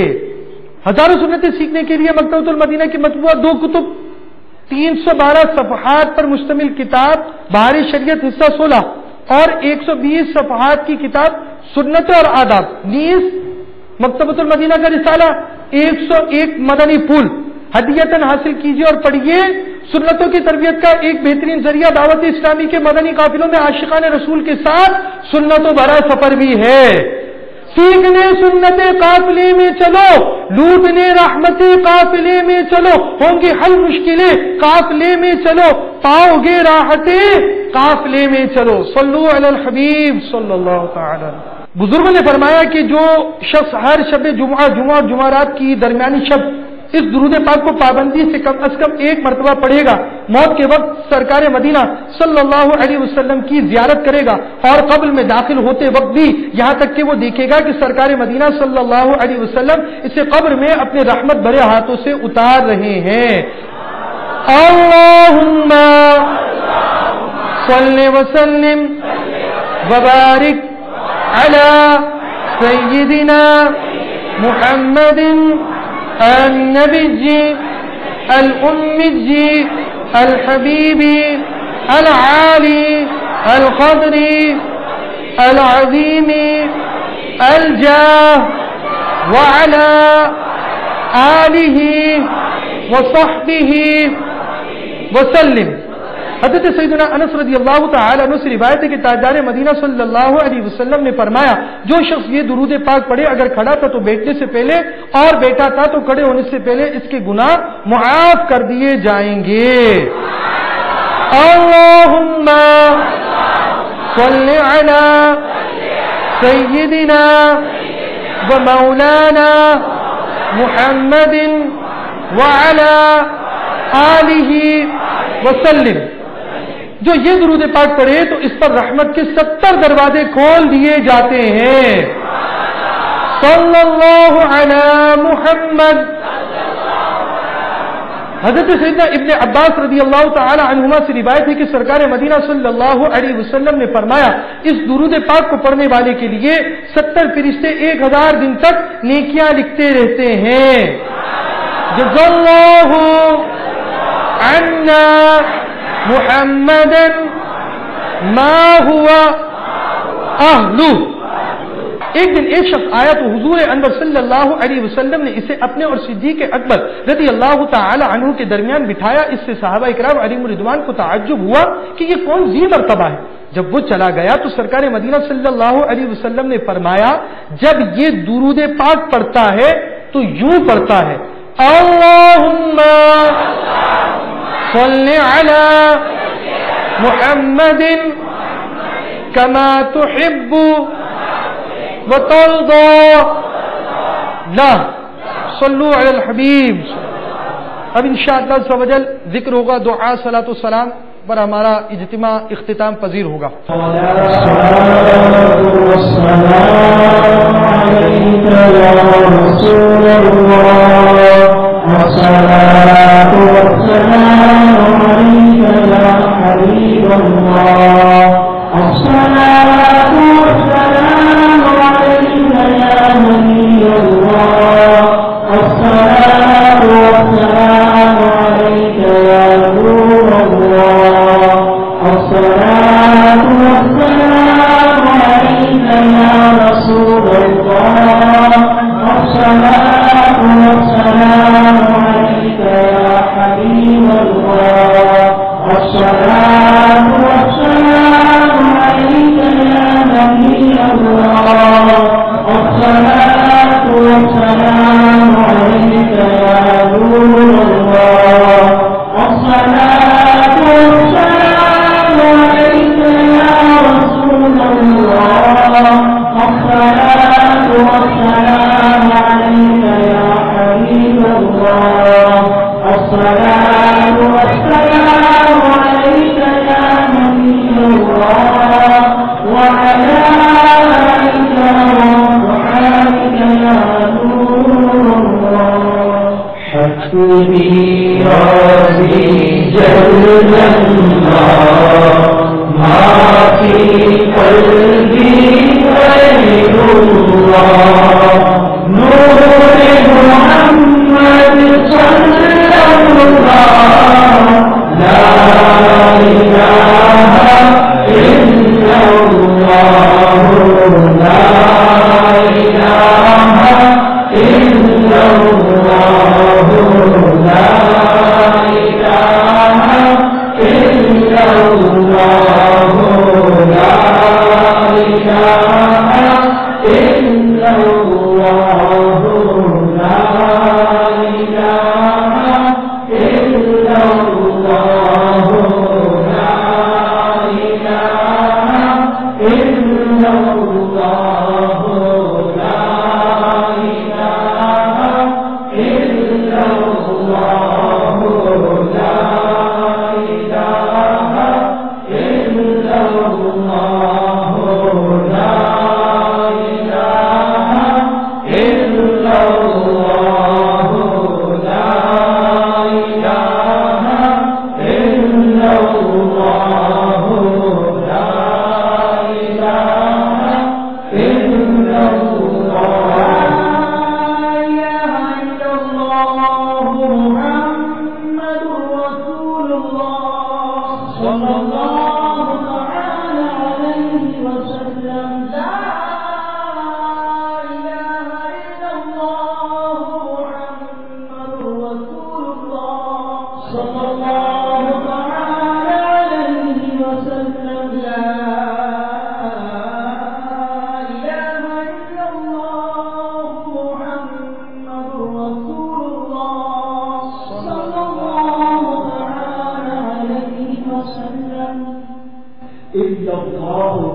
ہزاروں سنتیں سیکھنے کے لیے مکتبۃ المدینہ کی مطبوعہ 2 کتب 312 صفحات پر مشتمل کتاب بہار شریعت حصہ 16 اور 120 صفحات کی کتاب سنت اور آداب نیز مکتبۃ المدینہ کا رسالہ 101 مدنی پھول ہدیتاً حاصل کیجیے اور پڑھیے. سنتوں کی تربیت کا ایک بہترین ذریعہ دعوت اسلامی کے مدنی قافلوں میں عاشقان رسول کے ساتھ سنتوں بھرا سفر بھی ہے. سیکھنے سنت قافلے میں چلو، لوٹنے رحمت قافلے میں چلو، ہوں گی حل مشکلیں قافلے میں چلو، پاؤ گے راحتیں قافلے میں چلو. صلو علی الحبیب صلی اللہ تعالی. بزرگوں نے فرمایا کہ جو شخص ہر شب جمعہ اور جمعرات کی درمیانی شب اس درود پاک کو پابندی سے کم از کم ایک مرتبہ پڑھے گا، موت کے وقت سرکار مدینہ صلی اللہ علیہ وسلم کی زیارت کرے گا، اور قبر میں داخل ہوتے وقت بھی یہاں تک کہ وہ دیکھے گا کہ سرکار مدینہ صلی اللہ علیہ وسلم اسے قبر میں اپنے رحمت بھرے ہاتھوں سے اتار رہے ہیں. اللہم صلی وسلم وبارک علی سیدنا محمد النبی الأمی الحبیب العالی القدر العظیم الجاہ وعلى آلہ وصحبہ وسلم. حضرت سیدنا انس رضی اللہ تعالی عنہ سے روایت ہے کہ تاجدار مدینہ صلی اللہ علیہ وسلم نے فرمایا جو شخص یہ درود پاک پڑھے اگر کھڑا تھا تو بیٹھنے سے پہلے اور بیٹھا تھا تو کھڑے ہونے سے پہلے اس کے گناہ معاف کر دیے جائیں گے. اللہم صلی علی سیدنا و مولانا محمد وعلی آلہ وسلم. جو یہ درود پاک پڑھے تو اس پر رحمت کے 70 دروازے کھول دیے جاتے ہیں. صلی اللہ علی محمد. حضرت سیدنا ابن عباس رضی اللہ تعالی عنہما سے روایت ہے کہ سرکار مدینہ صلی اللہ علیہ وسلم نے فرمایا اس درود پاک کو پڑھنے والے کے لیے 70 فرشتے 1000 دن تک نیکیاں لکھتے رہتے ہیں. جزا اللہ عنا محمد ما ہوا اہلہ. ایک دن ایک شخص آیا تو حضور انور صلی اللہ علیہ وسلم نے اسے اپنے اور صدیق اکبر رضی اللہ تعالی عنہ کے درمیان بٹھایا. اس سے صحابہ اکرام علیہم رضوان کو تعجب ہوا کہ یہ کون ذی مرتبہ ہے. جب وہ چلا گیا تو سرکار مدینہ صلی اللہ علیہ وسلم نے فرمایا جب یہ درود پاک پڑھتا ہے تو یوں پڑھتا ہے اللہم صلی علی محمد کما تحب وترضى. لا صلو علی الحبیب. اب انشاءاللہ عز و جل ذکر ہوگا دعا صلاۃ السلام پر ہمارا اجتماع اختتام پذیر ہوگا. لا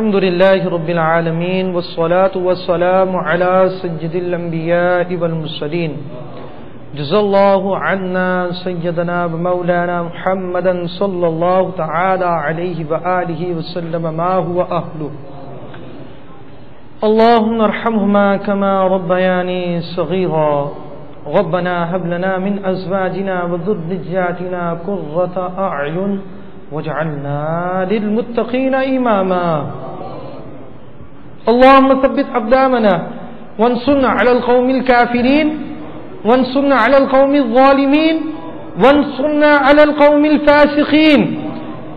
الحمد لله رب العالمين والصلاة والسلام على سيد الأنبياء والمرسلين جزا الله عنا سيدنا ومولانا محمدا صلى الله تعالى عليه وآله وسلم ما هو أهله اللهم ارحمهما كما ربياني صغيرا ربنا هب لنا من أزواجنا وذرياتنا قرة أعين واجعلنا للمتقين إماما اللهم ثبت أقدامنا وانصرنا على القوم الكافرين وانصرنا على القوم الظالمين وانصرنا على القوم الفاسقين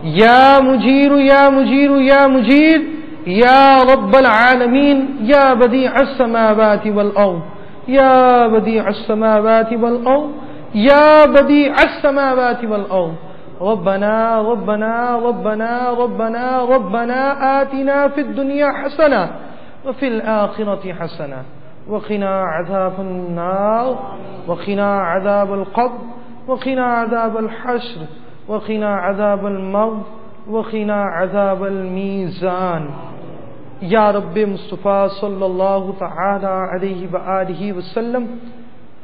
يا مجير يا مجير يا مجير يا رب العالمين يا بديع السماوات والأرض يا بديع السماوات والأرض يا بديع السماوات والأرض ربنا ربنا ربنا ربنا ربنا آتنا في الدنيا حسنة وفي الآخرة حسنة وقنا عذاب النار وقنا عذاب القبر وقنا عذاب الحشر وقنا عذاب الموت وقنا عذاب الميزان یا رب مصطفیٰ صلی اللہ تعالی علیہ وآلہ وسلم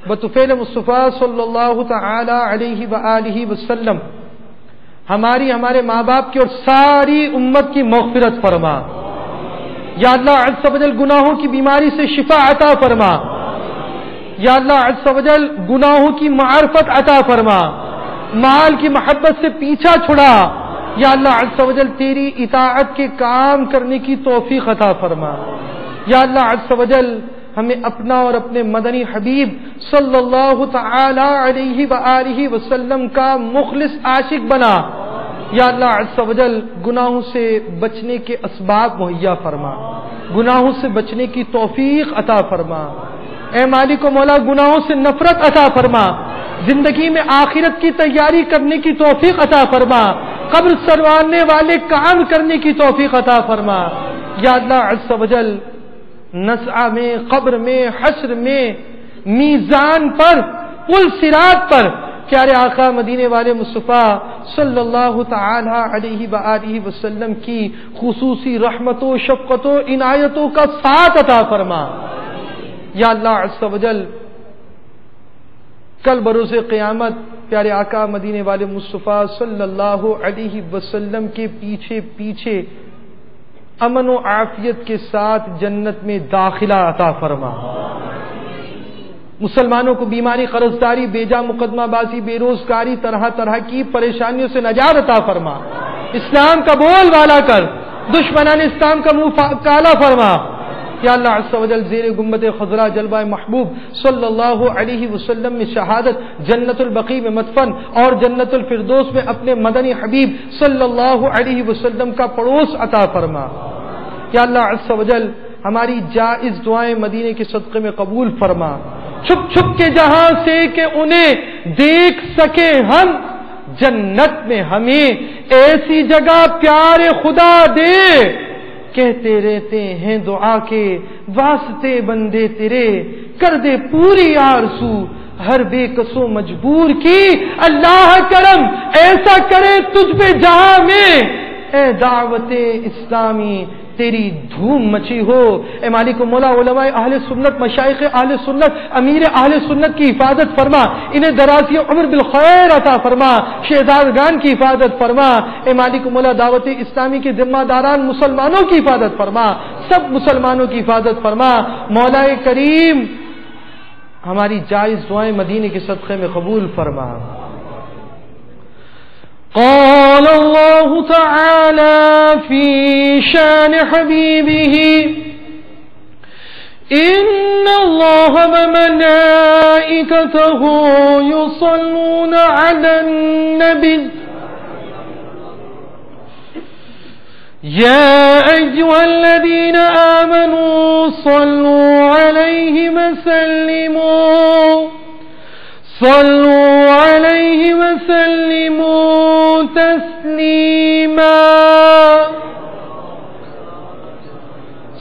بطفیل مصطفیٰ صلی اللہ تعالی علیہ وآلہ وسلم ہمارے ماں باپ کی اور ساری امت کی مغفرت فرما یا اللہ عز و جل گناہوں کی بیماری سے شفا عطا فرما یا اللہ عز و جل گناہوں کی معرفت عطا فرما مال کی محبت سے پیچھا چھڑا یا اللہ عز و جل تیری اطاعت کے کام کرنے کی توفیق عطا فرما یا اللہ عز و جل ہمیں اپنا اور اپنے مدنی حبیب صلی اللہ تعالی علیہ وآلہ وسلم کا مخلص عاشق بنا یا اللہ عز و جل گناہوں سے بچنے کے اسباب مہیا فرما گناہوں سے بچنے کی توفیق عطا فرما اے مالک و مولا گناہوں سے نفرت عطا فرما زندگی میں آخرت کی تیاری کرنے کی توفیق عطا فرما قبر سروانے والے کام کرنے کی توفیق عطا فرما یا اللہ عز و جل نزعہ میں قبر میں حشر میں میزان پر پل صراط پر پیارے آقا مدینے والے مصطفیٰ صلی اللہ تعالی علیہ وآلہ وسلم کی خصوصی رحمتوں شفقتوں عنایتوں کا ساتھ عطا فرما یا اللہ عز و جل کل بروز قیامت پیارے آقا مدینے والے مصطفیٰ صلی اللہ علیہ وسلم کے پیچھے پیچھے امن و عافیت کے ساتھ جنت میں داخلہ عطا فرما مسلمانوں کو بیماری قرضداری بیجا مقدمہ بازی بے روزگاری طرح طرح کی پریشانیوں سے نجات عطا فرما اسلام کا بول والا کر دشمنان اسلام کا منہ کالا فرما یا اللہ عز و جل زیر گنبد خضرا جلوہ محبوب صلی اللہ علیہ وسلم میں شہادت جنت البقیع میں مدفن اور جنت الفردوس میں اپنے مدنی حبیب صلی اللہ علیہ وسلم کا پڑوس عطا فرما یا اللہ عز و جل ہماری جائز دعائیں مدینے کے صدقے میں قبول فرما چھپ چھپ کے جہاں سے کہ انہیں دیکھ سکے ہم جنت میں ہمیں ایسی جگہ پیارے خدا دے کہتے رہتے ہیں دعا کے واسطے بندے تیرے کر دے پوری آرزو ہر بے کسو مجبور کی اللہ کرم ایسا کرے تجھ پہ جہاں میں اے دعوت اسلامی تیری دھوم مچی ہو اے مالک و مولا علماء اہل سنت مشائخ اہل سنت امیر اہل سنت کی حفاظت فرما انہیں درازی عمر بالخیر عطا فرما شہزادگان کی حفاظت فرما اے مالک و مولا دعوت اسلامی کے ذمہ داران مسلمانوں کی حفاظت فرما سب مسلمانوں کی حفاظت فرما مولا کریم ہماری جائز دعائیں مدینے کے صدقے میں قبول فرما قال الله تعالى في شان حبيبه إن الله وملائكته يصلون على النبي يا أيها الذين آمنوا صلوا عليه وسلموا تسليما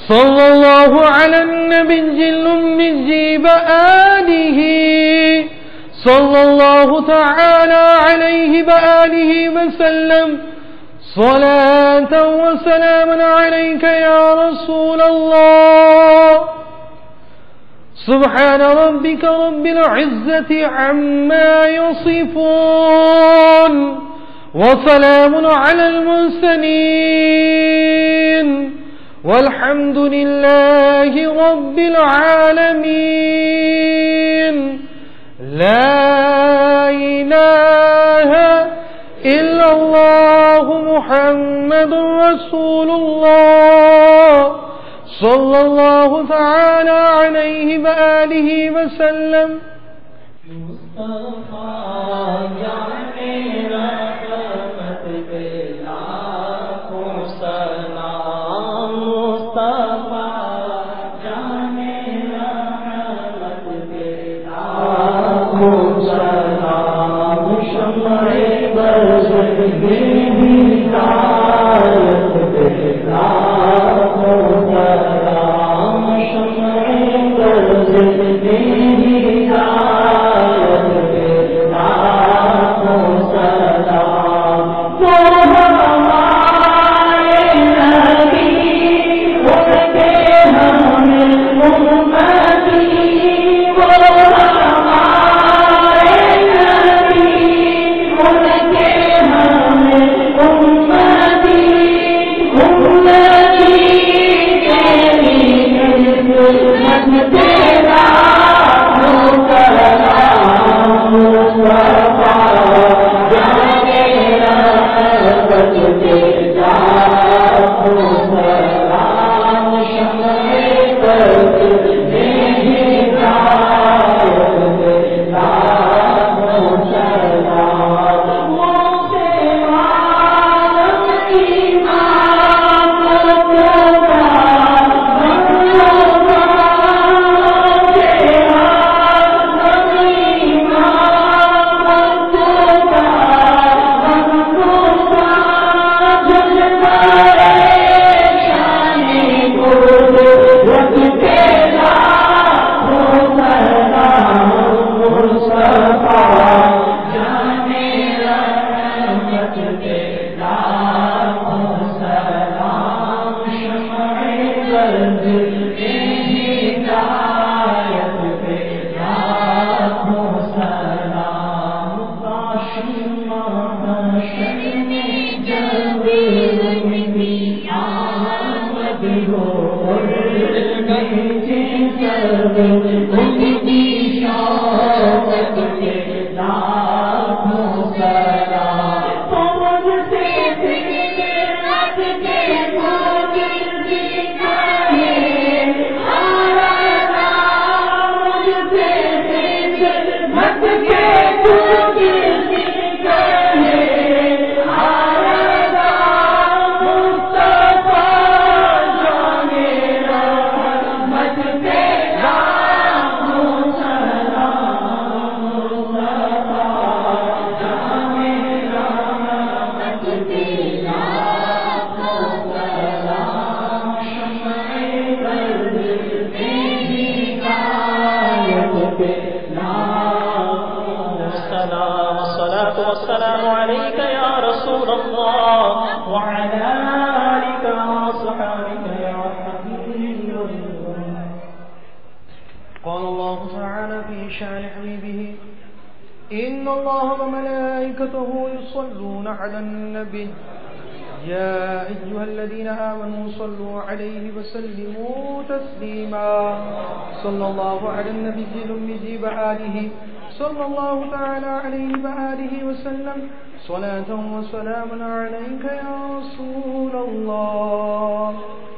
صلى الله على النبي الأمي وآله صلى الله تعالى عليه وآله وسلم صلاة وسلاما عليك يا رسول الله. سبحان ربك رب العزة عما يصفون وسلام على المرسلين والحمد لله رب العالمين. لا إله إلا الله محمد رسول الله صلى الله تعالى عليه وآله وسلم.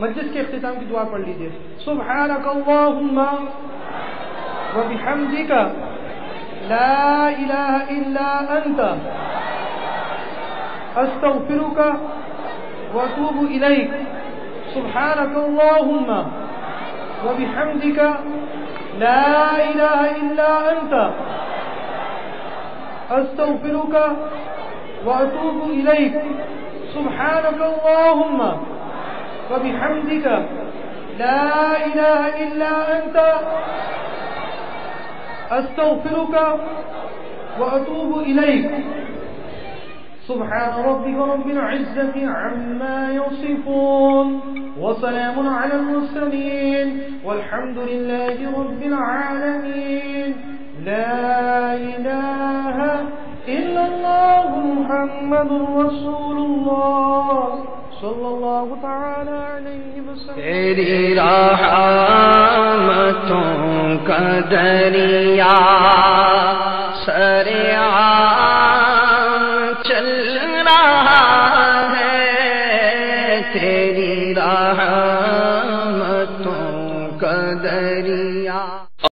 مجلس کے اختتام کی دعا پڑھ لیجیے. سبحانک اللہم وبحمدک لا الہ الا انت استغفرک واتوب الیک. سبحانک اللہم وبحمدک لا الہ الا انت استغفرک واتوب الیک. سبحانک اللہم وبحمدك لا إله إلا أنت أستغفرك وأتوب إليك. سبحان ربك رب العزة عما يصفون وسلام على المرسلين والحمد لله رب العالمين لا إله إلا الله محمد رسول الله صلی اللہ تعالی علیہ وسلم. تیری رحمتوں کا دریا سریعان چل رہا ہے، تیری رحمتوں کا دریا